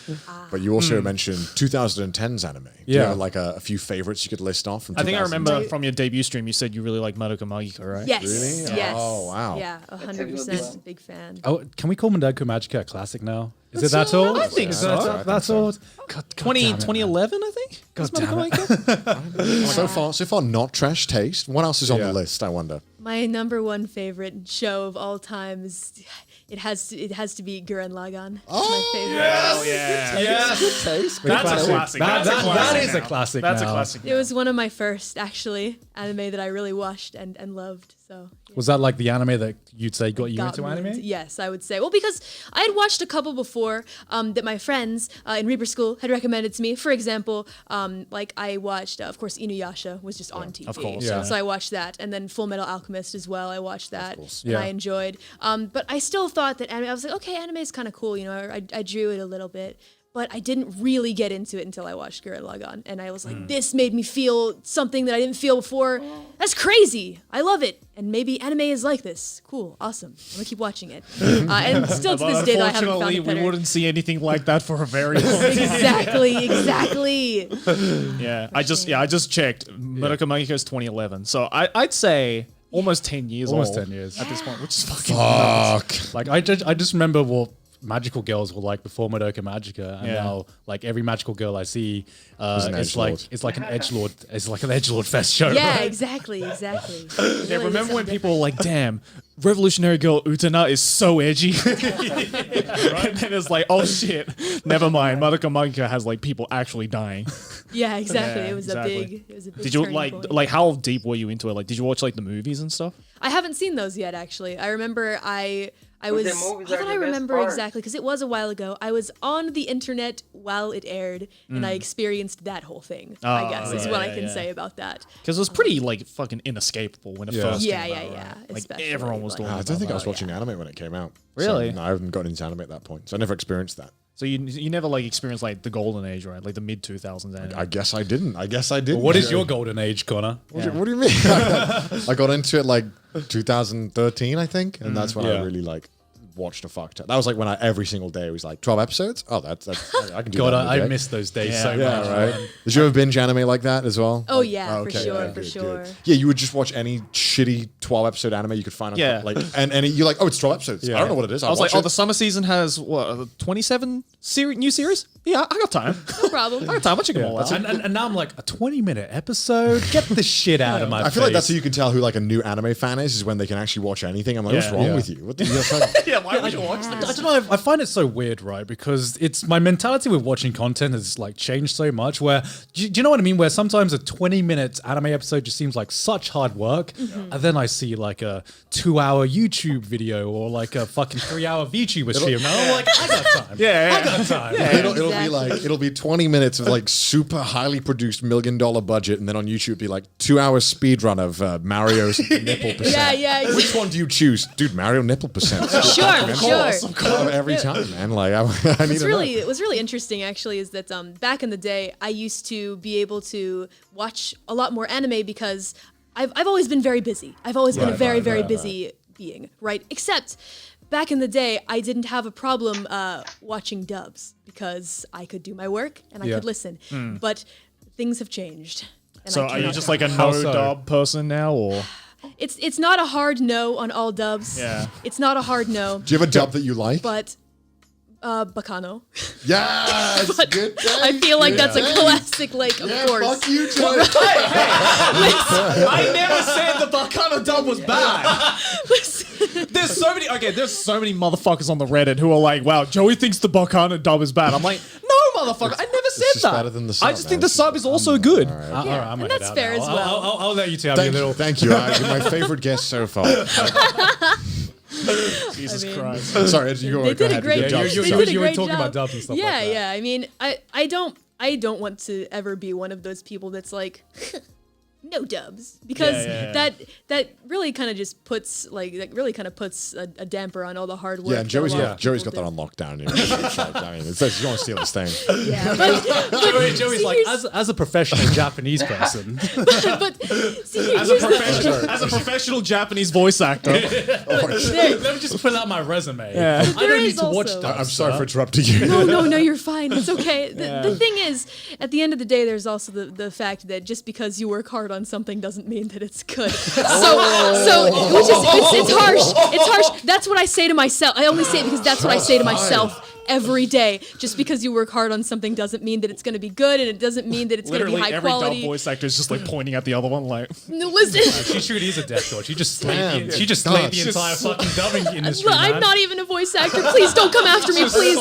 But you also mentioned 2010's anime. Do you Yeah. have like a few favorites you could list off from I think I 2010? remember from your debut stream, you said you really like Madoka Magica, right? Yes. Really? Yes. Oh, wow. Yeah, That's a good 100% one. big fan. Oh, can we call Madoka Magica a classic now? Is it that old? I think Is so. that that's old? God, 2011, I think? God Was damn Madoka it. Magica? So far, not trash taste. What else is on Yeah. the list? I wonder. My number one favorite show of all time is it has to be Gurren Lagann. It's my favorite. Oh, yeah. Yes. Good taste. That's a classic. That- That's a that- classic that is a now. classic That's a now. classic. It was one of my first actually anime that I really watched and loved. So yeah. Was that like the anime that you'd say got you Got into me anime? Yes, I would say. Well, because I had watched a couple before that my friends in Reaper School had recommended to me. For example, like I watched, of course, Inuyasha was just on TV. of course, yeah. So I watched that, and then Full Metal Alchemist as well. I watched that, and Yeah. I enjoyed. But I still thought that anime. I was like, okay, anime is kind of cool. You know, I drew it a little bit. But I didn't really get into it until I watched Gurren Lagann, and I was like, "This made me feel something that I didn't feel before. That's crazy! I love it, and maybe anime is like this. Cool, awesome. I'm gonna keep watching it." And still to this day, I haven't found Unfortunately, it we better. wouldn't see anything like that for a very long time. Exactly. Yeah, I just checked. Madoka Magica is 2011, so I'd say almost 10 years Almost old 10 years. at this point, which is fucking Fuck. Like I just remember magical girls were like before Madoka Magica, and now like every magical girl I see, an it's like an edgelord fest show. Yeah, right? exactly. Yeah, remember when people were like, damn, Revolutionary Girl Utena is so edgy? And then it's like, oh shit, never mind. Madoka Magica has like people actually dying. Yeah, exactly. Yeah, it was exactly. a big. It was a big. Did you turning point. like how deep were you into it? Like, did you watch like the movies and stuff? I haven't seen those yet, actually. I remember I But was. the movies How are can the I best remember part. exactly? Because it was a while ago. I was on the internet while it aired, and I experienced that whole thing. I guess is yeah, what yeah, I can yeah. say about that. Because it was pretty like fucking inescapable when it first Yeah, came yeah, out, yeah. right? Like Especially, everyone was like- talking I about don't think I was that. watching anime when it came out. Really? So, no, I haven't gotten into anime at that point, so I never experienced that. So you never like experienced like the golden age, right? Like the mid 2000s anime. I guess I didn't. What is your golden age, Connor? What do you mean? I got into it like 2013, I think, and that's when I Yeah. really like watched a fuck ton. That was like when every single day was like 12 episodes. Oh, that's I can do God, that. in a I day. miss those days Yeah. so Yeah, much. right. man. Did you ever binge anime like that as well? Oh, Like- yeah, for okay, sure, yeah, for good, sure. good. Yeah, you would just watch any shitty 12-episode anime you could find on Yeah. like and you're like, oh, it's 12 episodes. I don't know what it is. I was like, watch oh, it. the summer season has what 27 new series? Yeah, I got time. No problem. I got time. I'll check them all out. And now I'm like, a 20-minute episode? Get the shit out of my face. I feel like that's how you can tell who like a new anime fan is when they can actually watch anything. I'm like, what's Yeah. wrong Yeah. with you? What the fuck? Yeah, why would you watch I this? don't know. I find it so weird, right? Because it's my mentality with watching content has like changed so much. Where do you know what I mean? Where sometimes a 20-minute anime episode just seems like such hard work, and then I see like a 2-hour YouTube video or like a fucking 3-hour VTuber stream, and I'm like, I got time. Yeah, I got time. It'll be Exactly. like it'll be 20 minutes of like super highly produced $1 million budget, and then on YouTube it'd be like 2-hour speed run of Mario's nipple percent. Yeah. Which one do you choose, dude? Mario nipple percent. Sure. Every time, man. Like I need to know. It was really interesting actually is that back in the day I used to be able to watch a lot more anime because I've always been very busy. I've always been a very busy being, right? Except back in the day I didn't have a problem watching dubs because I could do my work and I Yeah. could listen. But things have changed. And So I are you cannot- just like a How no so? dub person now, or It's not a hard no on all dubs. Yeah. It's not a hard no, Do you have a dub that you like? but Bacano. Yes, good day. I feel like that's a day. classic, like, of Yeah, course. fuck you, Joe. I never said the Bacana dub was bad. There's so many motherfuckers on the Reddit who are like, wow, Joey thinks the Bacana dub is bad. I'm like, no, motherfucker, I never said just that. better than the I sub, just man. think the sub is also good. All right, I'm and gonna that's head out fair now. as well. I'll let you two have your little. Thank you. You're my favorite guest so far. Jesus I mean- Christ. Sorry, you They did a great Yeah, job. you- They you- did a you were great talking job. about dubs and stuff like Yeah, that. yeah. I mean, I don't want to ever be one of those people that's like, no dubs, because Yeah. that really kind of just puts a damper on all the hard work. Yeah, and Joey's that a lot of Joey's got people that do. on lockdown. You know? It's like, I mean, it's like, you don't want to steal this thing. Yeah, but Joey's like, as a professional Japanese person, but see, As here's a, the- as a professional Japanese voice actor. let me just pull out my resume. Yeah. I There don't need is to watch also- dubs. I'm sorry sir. for interrupting you. No, you're fine. It's okay. The thing is, at the end of the day, there's also the fact that just because you work hard on something doesn't mean that it's good. So which is it's harsh. It's harsh. That's what I say to myself. I only say it because that's what I say to myself every day. Just because you work hard on something doesn't mean that it's going to be good, and it doesn't mean that it's going to be Literally high every dub quality. voice actor is just like pointing at the other one like, No, listen. She truly is a death god. She just slayed Damn. the, she just God, slayed the she's entire so- fucking dubbing industry. Look, I'm man. not even a voice actor. Please don't come after me, please.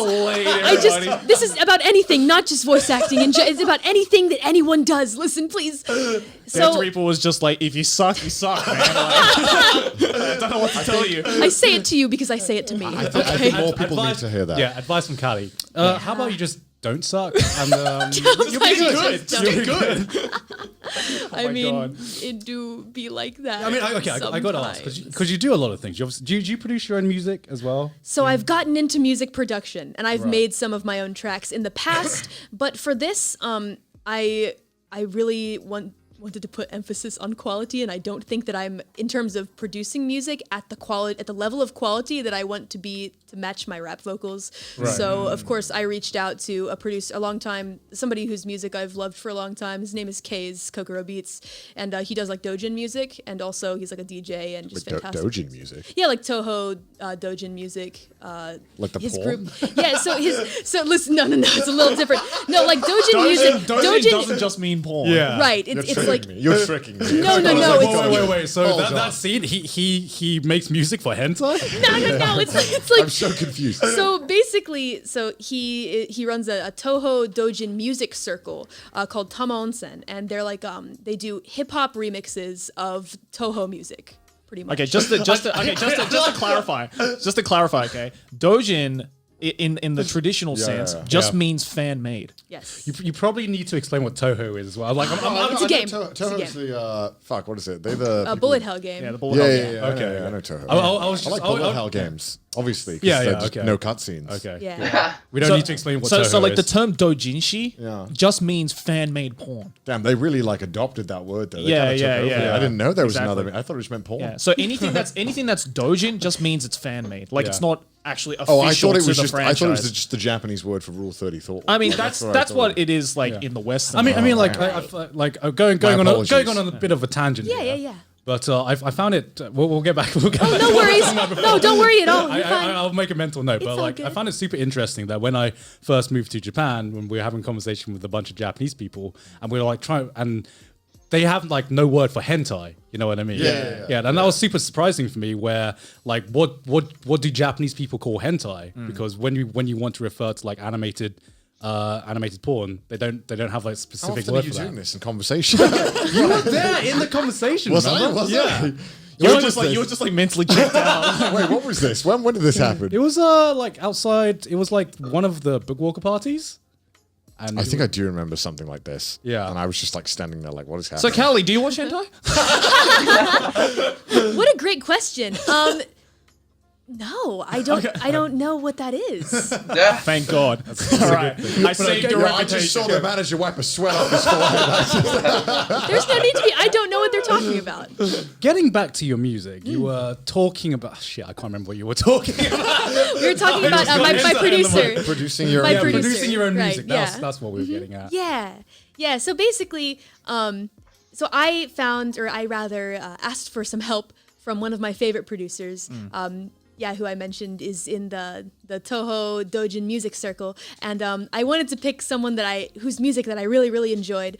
This is about anything, not just voice acting. It's about anything that anyone does. Listen, please. Death So Reaper was just like, if you suck, you suck, man. Like, I don't know what to tell you. I say it to you because I say it to me. I Okay. think more people need to hear that. Yeah, advice from Kali. How about you just don't suck? And You'll be good. You'll be good. I my mean, God. it do be like that. I mean, I got to ask because you do a lot of things. Do you produce your own music as well? So I've gotten into music production, and I've made some of my own tracks in the past. But for this, I really want wanted to put emphasis on quality, and I don't think that I'm, in terms of producing music, at the level of quality that I want to be to match my rap vocals. So of course I reached out to a producer, somebody whose music I've loved for a long time. His name is Kaze Kokoro Beats, and he does like Dojin music, and also he's like a DJ and just fantastic. Dojin music. Yeah, like Toho Dojin music. Like the his porn? group. Yeah, so listen, no, it's a little different. No, like Dojin music. Dojin doesn't just mean porn. Yeah. Right. It's like You're tricking me. no. Wait. So Hold that on. scene, he makes music for hentai? No. It's like I'm so confused. so basically, he runs a Toho Dojin music circle called Tama Onsen, and they're like they do hip hop remixes of Toho music, pretty much. Okay, just to clarify, okay, Dojin in the traditional sense just means fan made. Yes. You probably need to explain what Toho is as well. Like, It's a game. Toho's the fuck. What is it? They the bullet hell game. Yeah, the bullet. Yeah. Okay, I know Toho. I was I like just bullet hell games, obviously. 'Cause Yeah, they're yeah, just okay. no cutscenes. Okay. Yeah. We don't need to explain what Toho So like is. the term doujinshi Yeah. just means fan made porn. Damn, they really like adopted that word though. They Yeah, kinda took yeah, over yeah. it. I didn't know there was Exactly. another. I thought it just meant porn. Yeah. So anything that's doujin just means it's fan made. Like Yeah. it's not actually official Oh, I thought it was to the just. franchise. I thought it was just the Japanese word for Rule 30 thought. I mean, Like, that's I that's thought. what it is like in the Western. I mean, world. like, going on apologies. a bit of a tangent. Yeah, here. yeah. But I found it. We'll get back. We'll get back. No worries. No, don't worry at all. You're fine. I'll make a mental note. It's But all like, I good. found it super interesting that when I first moved to Japan, when we were having a conversation with a bunch of Japanese people, and we were like trying, and they have like no word for hentai. You know what I mean? Yeah. And that was super surprising for me. Where like, what do Japanese people call hentai? Because when you want to refer to like animated porn, they don't have like How specific often are word you for doing that. this in conversation? You were there in the conversation. Was I? remember? Was yeah. I? you When were was just this? like mentally checked out. Wait, what was this? When did this happen? It was like outside. It was like one of the Bookwalker parties. And I think I do remember something like this. Yeah. And I was just like standing there like, what is So happening? Callie, do you watch hentai? What a great question. No, I don't. I don't know what that is. Thank God. All right. I saved your I just saw reputation. the manager wipe a sweat off his forehead. There's no need to be. I don't know what they're talking about. Getting back to your music, you were talking about shit. I can't remember what you were talking about. We were talking about my producer. Producing your My own producer. Producing your own Right, music. yeah. That's what we were getting at. Yeah. So basically, so I found, or I rather asked for some help from one of my favorite producers. Who I mentioned is in the Toho Dojin music circle, and I wanted to pick someone whose music that I really, really enjoyed.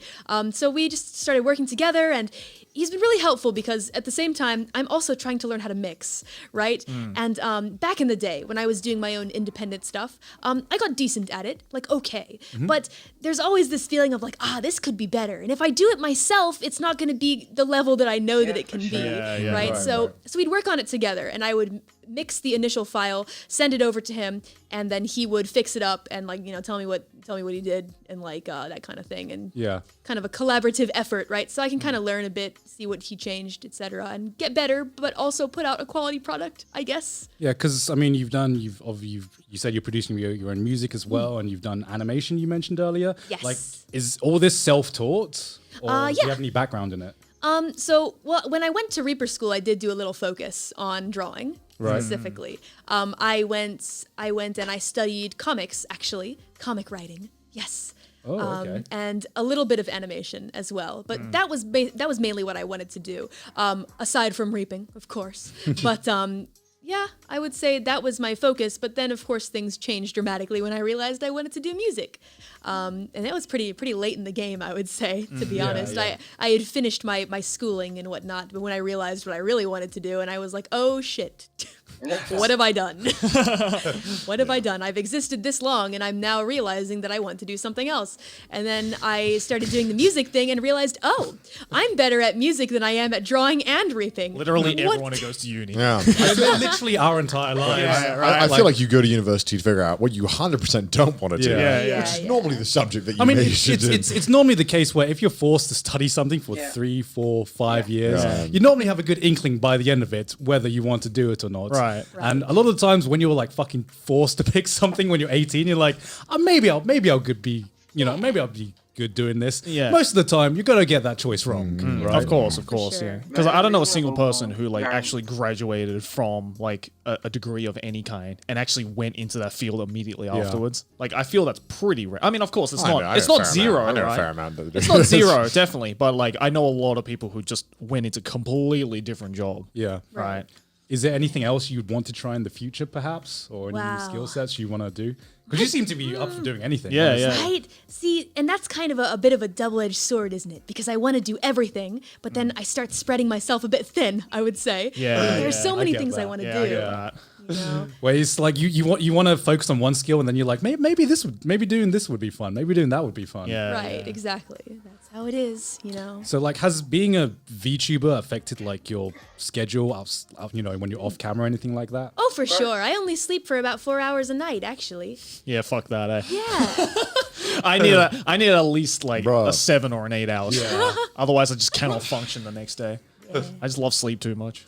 So we just started working together, and he's been really helpful because at the same time, I'm also trying to learn how to mix, right? And back in the day, when I was doing my own independent stuff, I got decent at it, like okay. But there's always this feeling of like, this could be better. And if I do it myself, it's not going to be the level that I know that it can be, right? So we'd work on it together, and I would mix the initial file, send it over to him, and then he would fix it up and like, tell me what he did and like that kind of thing. And kind of a collaborative effort, right? So I can kind of learn a bit, see what he changed, etc., and get better, but also put out a quality product, I guess. Yeah, because I mean, you said you're producing your own music as well, and you've done animation. You mentioned earlier. Yes. Like, is all this self-taught, or do you yeah. have any background in it? When I went to Reaper School, I did do a little focus on drawing specifically. I went and I studied comics, actually, comic writing. Yes. Oh, okay. And a little bit of animation as well, but that was mainly what I wanted to do. Aside from reaping, of course, but yeah, I would say that was my focus. But then, of course, things changed dramatically when I realized I wanted to do music, and that was pretty late in the game, I would say, to be honest. yeah. I had finished my schooling and whatnot, but when I realized what I really wanted to do, and I was like, oh shit. What have I done? What have I done? I've existed this long, and I'm now realizing that I want to do something else. And then I started doing the music thing and realized, oh, I'm better at music than I am at drawing and reaping. Literally What? everyone who goes to uni. Yeah. Literally our entire lives. I feel like you go to university to figure out what you 100% don't want to do. Yeah. Which is normally the subject that you I mean, should do. it's normally the case where if you're forced to study something for 3, 4, 5 years, Yeah. you normally have a good inkling by the end of it whether you want to do it or not. Right. And a lot of the times when you're like fucking forced to pick something when you're 18, you're like, maybe I'll be maybe I'll be good doing this. Yeah. Most of the time, you're gonna get that choice wrong, right? Of course, sure. yeah. Because I don't know a single person who like Yeah. actually graduated from like a degree of any kind and actually went into that field immediately afterwards. Like I feel that's pretty rare. I mean, of course, it's not zero, I know a right? fair amount. Of It's not zero, definitely, but like I know a lot of people who just went into completely different job. Yeah. Right. Is there anything else you'd want to try in the future, perhaps, or any Wow. skill sets you want to do? Because you seem to be up for doing anything. Yeah, honestly. yeah. Right? See, and that's kind of a bit of a double-edged sword, isn't it? Because I want to do everything, but then I start spreading myself a bit thin, I would say. Yeah, There's so I many get things I that. want to Yeah, do. I get that. You know? Where it's like you want to focus on one skill, and then you're like, maybe doing this would be fun. Maybe doing that would be fun. Yeah. Right, exactly. That's how it is, you know. So like, has being a VTuber affected like your schedule, when you're off camera or anything like that? Oh, for sure. I only sleep for about 4 hours a night, actually. Yeah, fuck that, eh? Yeah. I need at least like Bruh. a 7 or an 8 hours. Otherwise, I just cannot function the next day. I just love sleep too much.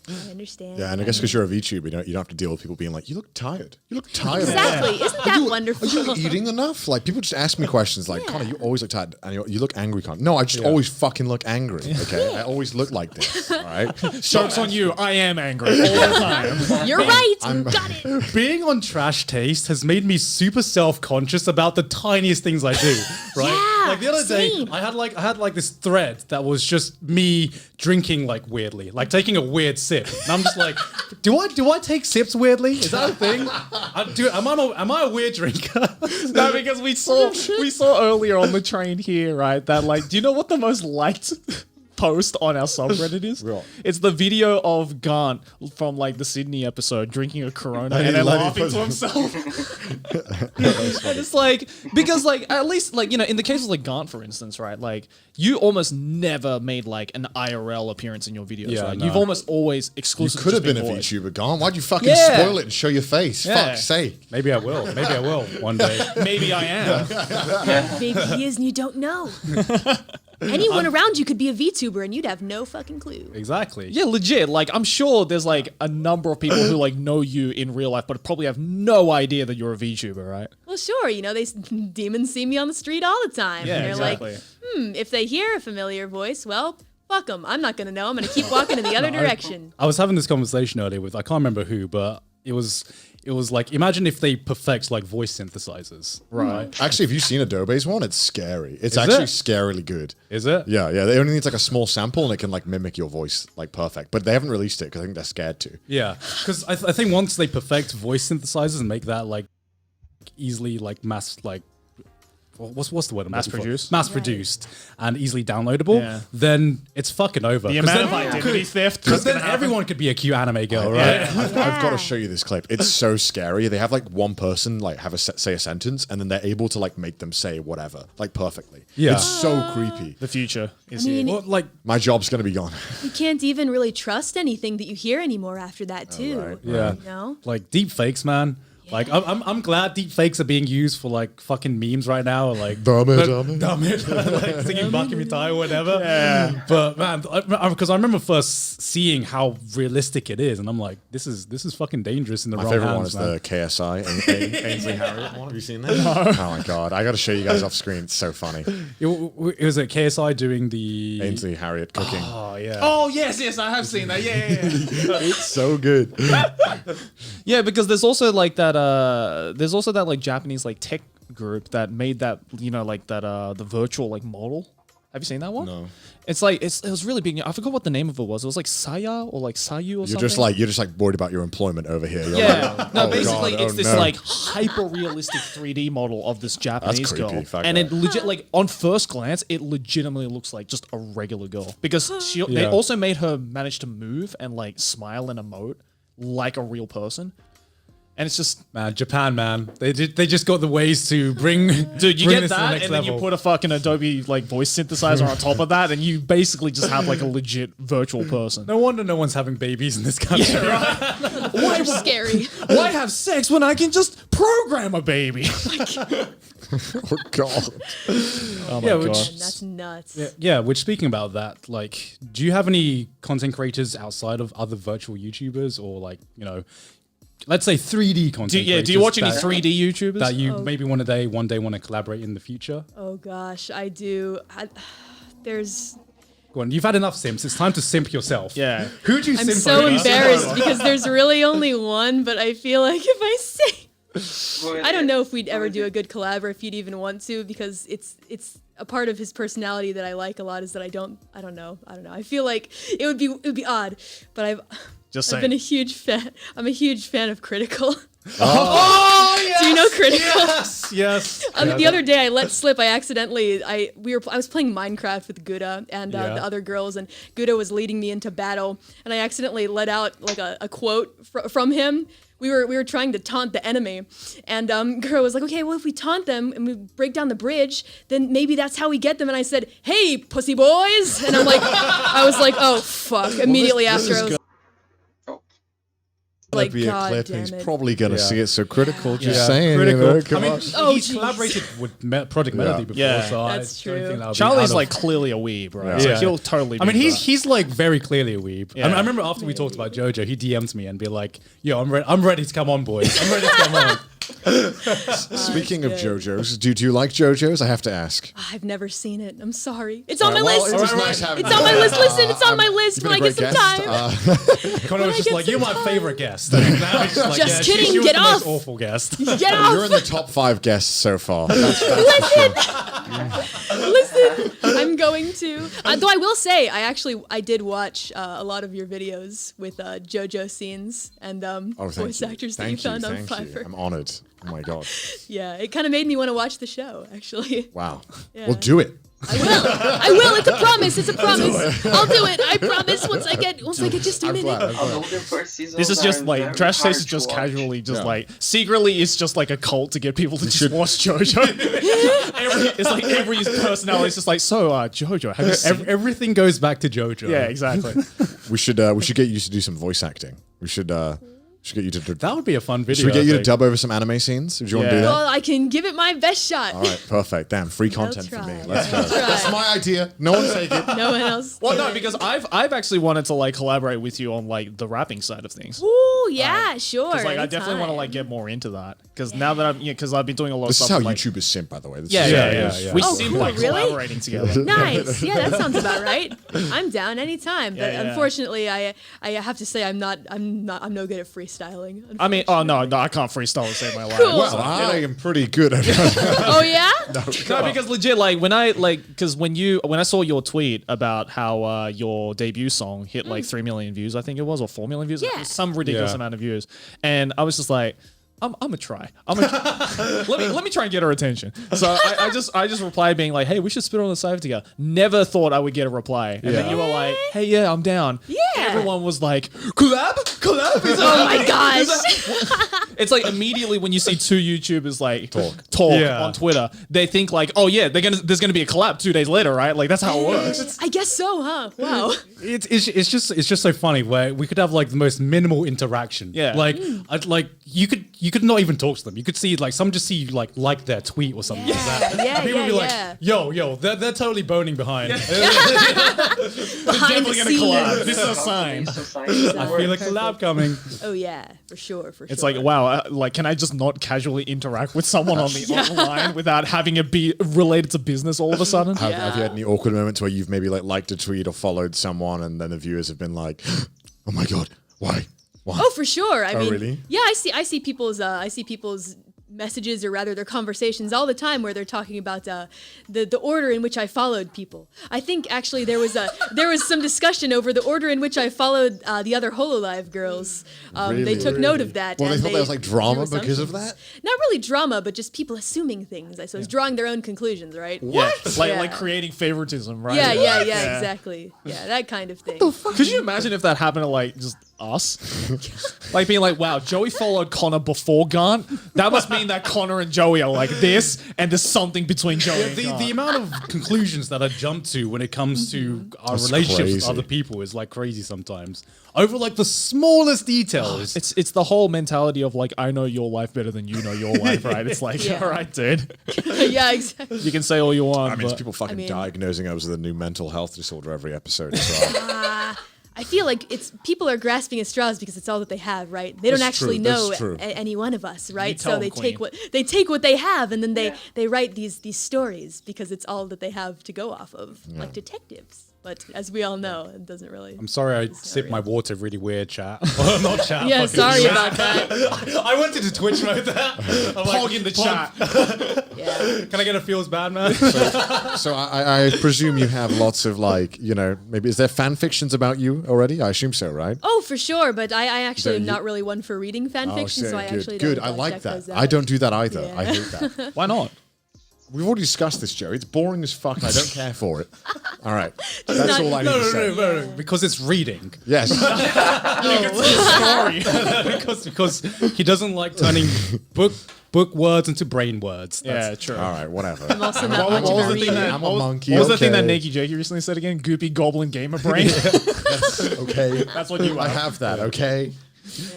I understand. Yeah, and I guess because you're a VTuber, you don't have to deal with people being like, "You look tired. You look tired." Exactly. Isn't that Are wonderful? you eating enough? Like people just ask me questions like, "Connor, you always look tired, and you look angry." Connor, no, I just always fucking look angry. Okay, I always look like this. All right. Joke's on you. I am angry all the time. You're right. Got it. Being on Trash Taste has made me super self-conscious about the tiniest things I do. Right? Yeah, like the other same. day, I had like this thread that was just me drinking like weirdly, like taking a weird sip, and I'm just like, do I take sips weirdly? Is that a thing? Am I a weird drinker? No, because we saw earlier on the train here, right? That like, do you know what the most liked post on our subreddit is? What? It's the video of Gant from like the Sydney episode drinking a Corona And and he then let it laughing put- to himself. And it's like, because like at least like, in the case of like Gant, for instance, right? Like you almost never made like an IRL appearance in your videos, Yeah, right? no. You've almost always You exclusively could have just been a voice. VTuber, Gone. Why'd you fucking Yeah. spoil it and show your face? Yeah. Fuck's sake. Maybe I will. Maybe I will one day. Maybe I am. Maybe he is and you don't know. Anyone around you could be a VTuber and you'd have no fucking clue. Exactly. Yeah, legit. Like, I'm sure there's like a number of people who like know you in real life, but probably have no idea that you're a VTuber, right? Well, sure, demons see me on the street all the time. Yeah, and they're exactly. like, if they hear a familiar voice, well, fuck them. I'm not going to know. I'm going to keep walking in the other direction. I was having this conversation earlier with, I can't remember who, but it was like, imagine if they perfect like voice synthesizers. Right. Actually, if you've seen Adobe's one, it's scary. It's Is actually it? scarily good. Is it? Yeah, yeah. They only need like a small sample and it can like mimic your voice like perfect. But they haven't released it because I think they're scared to. Yeah. Because I think once they perfect voice synthesizers and make that like easily like what's the word? I'm Mass looking for? produced? Mass produced and easily downloadable, Yeah. then it's fucking over. The 'Cause amount of then- identity theft. Because that's then gonna happen. everyone could be a cute anime girl, right? I've got to show you this clip. It's so scary. They have like one person like have say a sentence and then they're able to like make them say whatever like perfectly. Yeah. It's so creepy. The future is I mean, here. Well, like, My job's gonna be gone. You can't even really trust anything that you hear anymore after that, too. right. yeah, You know? like deep fakes, man. Like I'm glad deep fakes are being used for like fucking memes right now, or like Dumb it. like singing Bakimi Tai or whatever. Yeah. But man, because I remember first seeing how realistic it is, and I'm like, this is fucking dangerous in the My wrong favorite hands, one is man. the KSI Ainsley Harriott one. Have you seen that? Oh my god, I got to show you guys off screen. It's so funny. It was at KSI doing the Ainsley Harriott cooking. Oh yeah. Oh, yes, I have seen that. Yeah. It's so good. Yeah, because there's also like that like Japanese like tech group that made that, like that the virtual like model. Have you seen that one? No. It's like it was really big. I forgot what the name of it was. It was like Saya or like Sayu or something. You're just like worried about your employment over here. You're Yeah, like, no, oh basically God, it's oh this no. like hyper realistic 3D model of this Japanese creepy, girl, fuck and that. it legit like on first glance it legitimately looks like just a regular girl because they Yeah. also made her manage to move and like smile and emote like a real person, and it's just. Man, Japan, man. They just got the ways to bring Dude, you bring get this to the that, next and then you level. put a fucking Adobe like voice synthesizer on top of that, and you basically just have like a legit virtual person. No wonder no one's having babies in this country. Why, Scary. why have sex when I can just program a baby? Oh god. Oh my Yeah, god. which- That's nuts. Yeah, which speaking about that, like, do you have any content creators outside of other virtual YouTubers or like, let's say 3D content. Do you creators watch any that- 3D YouTubers? that you maybe one day want to collaborate in the future? Oh gosh, I do. There's. Go on, you've had enough simps. It's time to simp yourself. Yeah. Who do you I'm simp so over? embarrassed because there's really only one, but I feel like if I say, I don't know if we'd ever do a good collab or if you'd even want to, because it's a part of his personality that I like a lot is that I don't know. I feel like it would be odd, but I've been a huge fan. I'm a huge fan of Critical. Oh, yes! Do you know Critical? Yes. The other day I let slip. I accidentally I was playing Minecraft with Gouda and the other girls, and Gouda was leading me into battle, and I accidentally let out like a quote from him. We were trying to taunt the enemy, and girl was like, okay, well if we taunt them and we break down the bridge, then maybe that's how we get them. And I said, hey, pussy boys, and I was like, oh fuck! Immediately after I was. Like, be a God clip. damn He's it. probably gonna see it. So Critical. Just Yeah. saying. Critical. You know, come I mean, on. Oh, he's jeez. collaborated with Project Melody before, Yeah. so That's I don't true. think that would be Charlie's out of- like clearly a weeb, right? Yeah. So Yeah. he'll totally. I mean, be he's like very clearly a weeb. Yeah. I remember after we talked about JoJo, he DM'd me and be like, "Yo, I'm ready to come on, boys. I'm ready to come on." Speaking of good. JoJo's, do you like JoJo's? I have to ask. I've never seen it. I'm sorry. It's on my Well, list. it was nice having It's you. on my list. Listen, it's on my You've list been when a I get great some guest. time. Connor was I just get like, "You're some my time." favorite guest." Now he's just like, Just yeah, kidding, She was get the most off. awful guest. Get You're off. in the top 5 guests so far. Listen, I'm going to. Though I will say, I did watch a lot of your videos with JoJo scenes and Oh, thank voice you. actors that Thank you found on thank you. Fiverr. I'm honored. Oh my god. Yeah, it kind of made me want to watch the show. Actually, Wow. Yeah. Well, do it. I will. It's a promise. It's a promise. I'll do it. I promise. Once I get just a I'm minute. glad. I'm glad. Although the first seasons This is just are like very Trash hard Taste is to just watch. casually just Yeah. like secretly it's just like a cult to get people to just watch JoJo. It's like every personality is just like, so JoJo, have you seen? Everything goes back to JoJo. Yeah, exactly. We should get you to do some voice acting. We should get you to. That would be a fun video. Should we get I you to think. dub over some anime scenes? Do you want to do Yeah. that? Well, I can give it my best shot. All right, perfect. Damn, free content for try. me. Let's go. I'll try. That's my idea. No one take it. No one else. Well, no, because I've actually wanted to like collaborate with you on like the rapping side of things. Ooh, yeah, sure. Because like I definitely want to like get more into that. Because now that because I've been doing a lot This of is stuff. how like, YouTubers simp, by the way. This Yeah, is yeah, how it yeah, is. yeah. We Oh, seem cool, like really? collaborating together. Nice. Yeah, that sounds about right. I'm down anytime. But Yeah, yeah. unfortunately, I have to say I'm no good at freestyling. I mean, oh no, I can't freestyle to save my life. Cool. Well, I am pretty good at it. Oh yeah? No, because legit, like when I saw your tweet about how your debut song hit like 3 million views, I think it was, or 4 million views, Yeah. some ridiculous Yeah. amount of views, and I was just like, I'm gonna try. Let me try and get her attention. So I just replied being like, hey, we should spit on the cypher together. Never thought I would get a reply, and then Yeah. you were like, hey, yeah, I'm down. Yeah. Everyone was like, collab. Is that Oh my happening? gosh. Is that- It's like immediately when you see two YouTubers like talk Yeah. on Twitter, they think like, oh yeah, there's gonna be a collab 2 days later, right? Like that's how it works. I guess so, huh? Wow. It's just so funny where we could have like the most minimal interaction. Yeah. Like you could not even talk to them. You could see like some just see you like their tweet or something like that. Yeah, And people yeah, would be like, yeah. yo, they're totally boning behind. Behind Definitely the gonna scenes. collab. This is a sign. I feel a collab coming. Oh yeah, for sure. It's like, wow, like, can I just not casually interact with someone on the online without having it be related to business all of a sudden? Have you had any awkward moments where you've maybe like liked a tweet or followed someone and then the viewers have been like, oh my god, why? Oh, for sure. I mean, really? yeah, I see people's messages, or rather their conversations all the time, where they're talking about the order in which I followed people. I think actually there was some discussion over the order in which I followed the other HoloLive girls. They Really? took note of that. Well, they and thought there was like drama drew because of assumptions. that? Not really drama, but just people assuming things. I suppose drawing their own conclusions, right? Yeah, like Yeah. like creating favoritism, right? Yeah, exactly. Yeah, that kind of thing. Could you imagine if that happened to like just us? Like being like, wow, Joey followed Connor before Gant. That must mean that Connor and Joey are like this, and there's something between Joey and The Gant. amount of conclusions that I jump to when it comes to our That's relationships with crazy. other people is like crazy sometimes. Over like the smallest details. It's the whole mentality of like, I know your life better than you know your life, right? It's like, Yeah. all right, dude, Yeah, exactly. you can say all you want. I mean, it's but people fucking I mean- diagnosing us with a new mental health disorder every episode as well. I feel like people are grasping at straws because it's all that they have, right? They don't That's actually true, that's know true. any one of us, right? tell So they 'em, take what they have, and then they write these stories because it's all that they have to go off of, like detectives. But as we all know, it doesn't really. I'm sorry, I sipped my water really weird, chat. Not chat. Yeah, fucking sorry chat. about that. I went into Twitch mode there. I'm like, Pog in the chat. Yeah. Can I get a feels bad, man? So I presume you have lots of like, maybe is there fan fictions about you already? I assume so, right? Oh, for sure, but I actually am you- not really one for reading fan fiction, shit, so I good. actually Good. don't I like check that. those I out. don't do that either. Yeah. I hate that. Why not? We've already discussed this, Joe. It's boring as fuck. And I don't care for it. All right, that's not- all I need to say. No, because it's reading. Yes. because he doesn't like turning book words into brain words. Yeah, true. All right, whatever. I'm also not What much was of a the thing reader. that- I'm a monkey. What was the thing that okay. Nakey Jakey recently said again? Goopy Goblin Gamer Brain. Okay. That's what you I are. have that. Okay.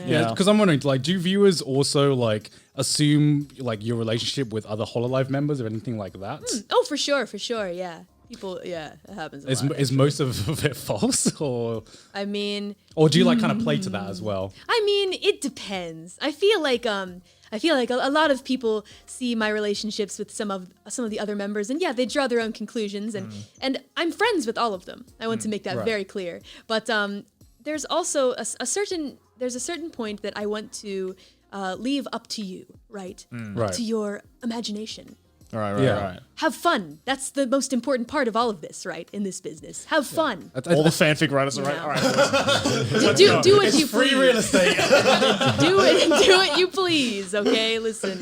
Yeah, because I'm wondering, like, do viewers also like assume like your relationship with other Hololive members or anything like that? Oh, for sure, yeah. People, yeah, it happens a lot. Is most of it false, or I mean, do you like kind of play to that as well? it depends. I feel like a lot of people see my relationships with some of the other members, and yeah, they draw their own conclusions, and I'm friends with all of them. I want to make that Right. very clear. But there's also a certain point that I want to leave up to you, right? Right. To your imagination. All right, Yeah. right. Have fun. That's the most important part of all of this, right? In this business, have fun. All the fanfic writers are right. Yeah. All right. Do what you free please. real estate. Do what you please. Okay, listen.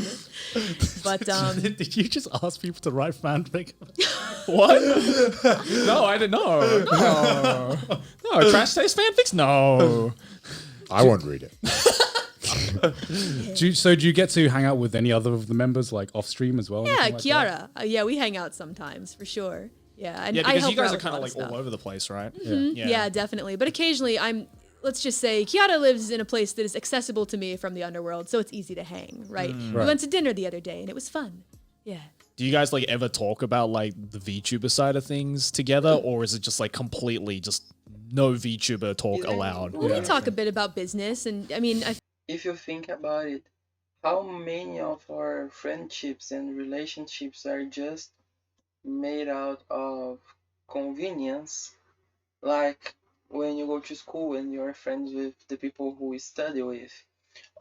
But Did you just ask people to write fanfic? What? No, I didn't know. No, trash taste fanfics? No. I won't read it. Do you get to hang out with any other of the members like off stream as well? yeah, anything like that? Kiara. Yeah, we hang out sometimes for sure. Yeah, and Yeah, I because help you guys her are out kind of with like a lot all over the place, right? Yeah, definitely. But occasionally, let's just say, Kiara lives in a place that is accessible to me from the underworld, so it's easy to hang, right? We Right. went to dinner the other day, and it was fun. Yeah. Do you guys like ever talk about like the VTuber side of things together, or is it just like completely just no VTuber talk allowed? Well, we talk a bit about business, and I mean, If you think about it, how many of our friendships and relationships are just made out of convenience? Like when you go to school and you're friends with the people who you study with,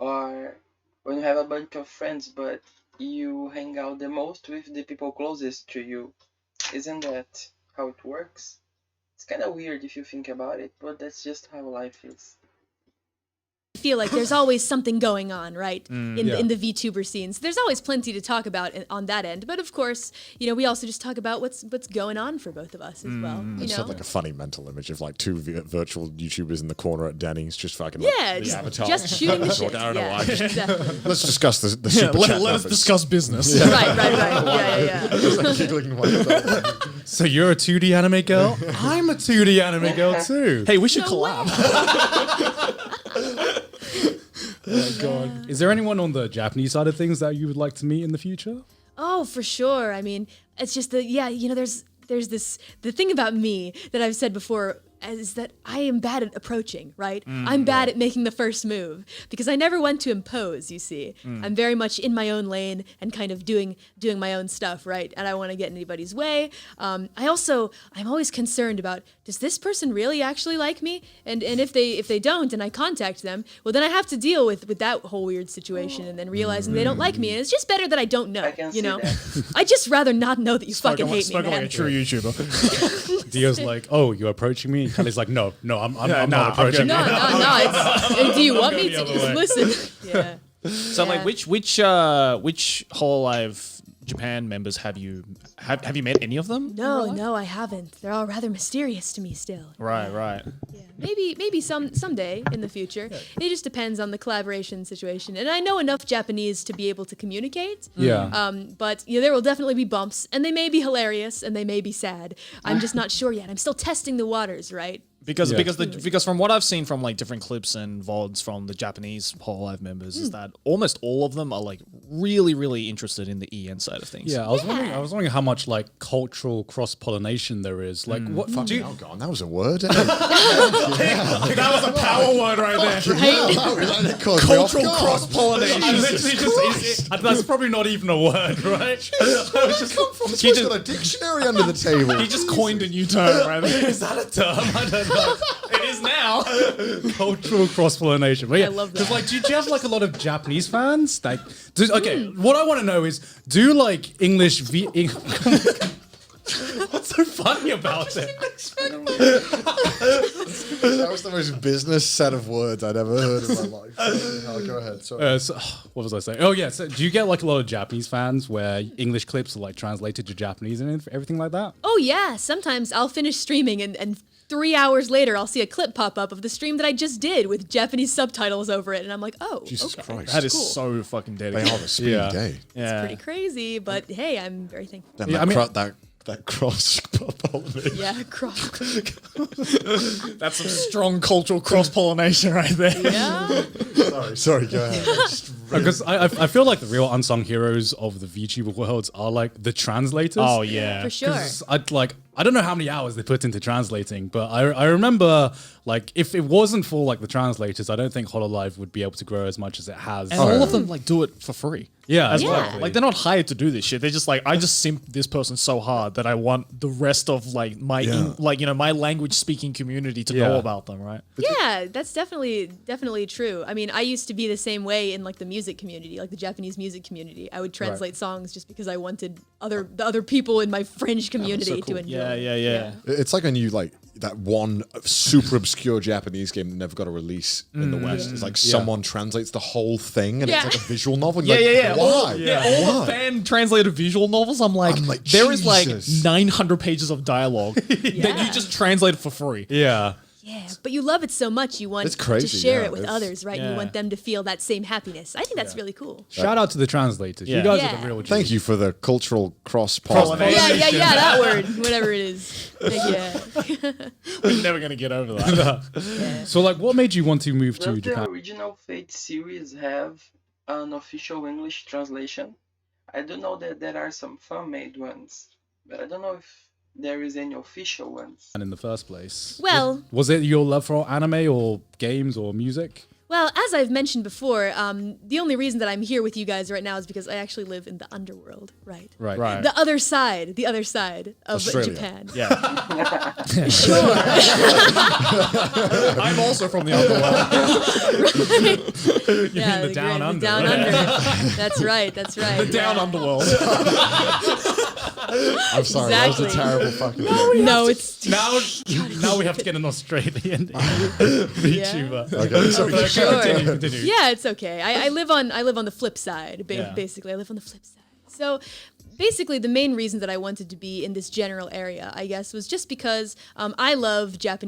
or when you have a bunch of friends but you hang out the most with the people closest to you. Isn't that how it works? It's kind of weird if you think about it, but that's just how life is. feel like there's always something going on, right? Yeah. In the VTuber scenes. There's always plenty to talk about on that end. But of course, we also just talk about what's going on for both of us as well. I just have like a funny mental image of like two virtual YouTubers in the corner at Denny's, just fucking like, yeah, the just, avatar. just shooting the Like, shit. I don't know Yeah, why. Just, exactly. let's discuss the super chat Let us numbers. discuss business. Right. Yeah. Just like giggling to myself. So you're a 2D anime girl? I'm a 2D anime girl too. Hey, we should No collab. Oh god. Is there anyone on the Japanese side of things that you would like to meet in the future? Oh, for sure. I mean, it's just there's this the thing about me that I've said before is that I am bad at approaching, right? I'm bad at making the first move because I never want to impose, you see. I'm very much in my own lane and kind of doing my own stuff, right? And I don't want to get in anybody's way. I'm always concerned about, does this person really actually like me? And if they don't and I contact them, well then I have to deal with that whole weird situation and then realizing they don't like me. And it's just better that I don't know, I can see that. I just rather not know that you fucking hate me, Spoken like man. a true YouTuber. Dio's like, oh, you're approaching me? Kelly's like, no, I'm nah, not approaching I'm you. No. Do you want me the to other way. listen? Yeah. So Yeah. like, which Hololive Japan members have you met any of them? No, I haven't. They're all rather mysterious to me still. Right. Yeah. Maybe someday in the future. It just depends on the collaboration situation. And I know enough Japanese to be able to communicate. Yeah. But there will definitely be bumps, and they may be hilarious, and they may be sad. I'm just not sure yet. I'm still testing the waters, right? Because Yeah. because from what I've seen from like different clips and VODs from the Japanese Hololive members is that almost all of them are like really interested in the EN side of things. Yeah, I was wondering how much like cultural cross pollination there is. Like, what do Fucking you? hell, God, that was a word. That was a power word right there. Cultural cross-pollination. I literally just, that's probably not even a word, right? Where did it come from? It's just got a dictionary under the table. He just coined a new term right there. Is that a term? I don't know. It is now. Cultural cross pollination. But yeah, I love that. Because like, do you have like a lot of Japanese fans? Like, okay, what I want to know is, do like English What's so funny about it? That was the most business set of words I'd ever heard in my life. Go ahead. Sorry. What was I saying? Oh yeah. So do you get like a lot of Japanese fans where English clips are like translated to Japanese and everything like that? Oh yeah, sometimes I'll finish streaming and 3 hours later I'll see a clip pop up of the stream that I just did with Japanese subtitles over it, and I'm like, oh, Jesus okay. Christ. That is Cool. so fucking They dedicated. are the speed Yeah. day. Yeah. Pretty crazy, but hey, I'm very thankful. Then Yeah, that, I mean- that cross pollination. Yeah, cross. That's some strong cultural cross-pollination right there. Yeah. Sorry, go ahead. Because I feel like the real unsung heroes of the VTuber worlds are like the translators. Oh yeah. For sure. 'Cause I don't know how many hours they put into translating, but I remember like if it wasn't for like the translators, I don't think Hololive would be able to grow as much as it has. And all of them like do it for free. Yeah, As well. exactly. Like they're not hired to do this shit. They're just like, I just simp this person so hard that I want the rest of like my my language speaking community to know Yeah. about them, right? Yeah, that's definitely true. I mean, I used to be the same way in like the music community, like the Japanese music community. I would translate songs just because I wanted the other people in my fringe community to enjoy. Yeah. It's like when you like that one super obscure Japanese game that never got a release in the West. It's like someone translates the whole thing and Yeah. it's like a visual novel. And Yeah, you're yeah. like, Why? All Why? the fan translated visual novels, I'm like there is like Jesus. 900 pages of dialogue that you just translated for free. Yeah. Yeah, but you love it so much, you want It's crazy, to share yeah. it with It's- others, right? Yeah. You want them to feel that same happiness. I think that's really cool. Shout out to the translators. Yeah. You guys Yeah. are the real G's. Thank you for the cultural cross Pollination. pollination. Yeah, that word, whatever it is. Yeah. We're never gonna get over that. So like, what made you want to move to Does the Japan? original Fate series have an official English translation? I do know that there are some fan-made ones, but I don't know if there is any official ones. In the first place, Well, was it your love for anime or games or music? Well, as I've mentioned before, the only reason that I'm here with you guys right now is because I actually live in the underworld, right? Right. The other side of Australia. Japan. Yeah. Sure. I'm also from the underworld. Yeah, the down under, The down right? under. That's right. The down underworld. I'm sorry, that was a Exactly. terrible fucking No, it's Now we have to get an Australian VTuber. Okay, sorry. sure. Continue. Yeah, it's okay. I live on the flip side. Yeah. Basically, I live on the flip side. So basically, the main reason that I wanted to be in this general area, I guess, was just because I love Japanese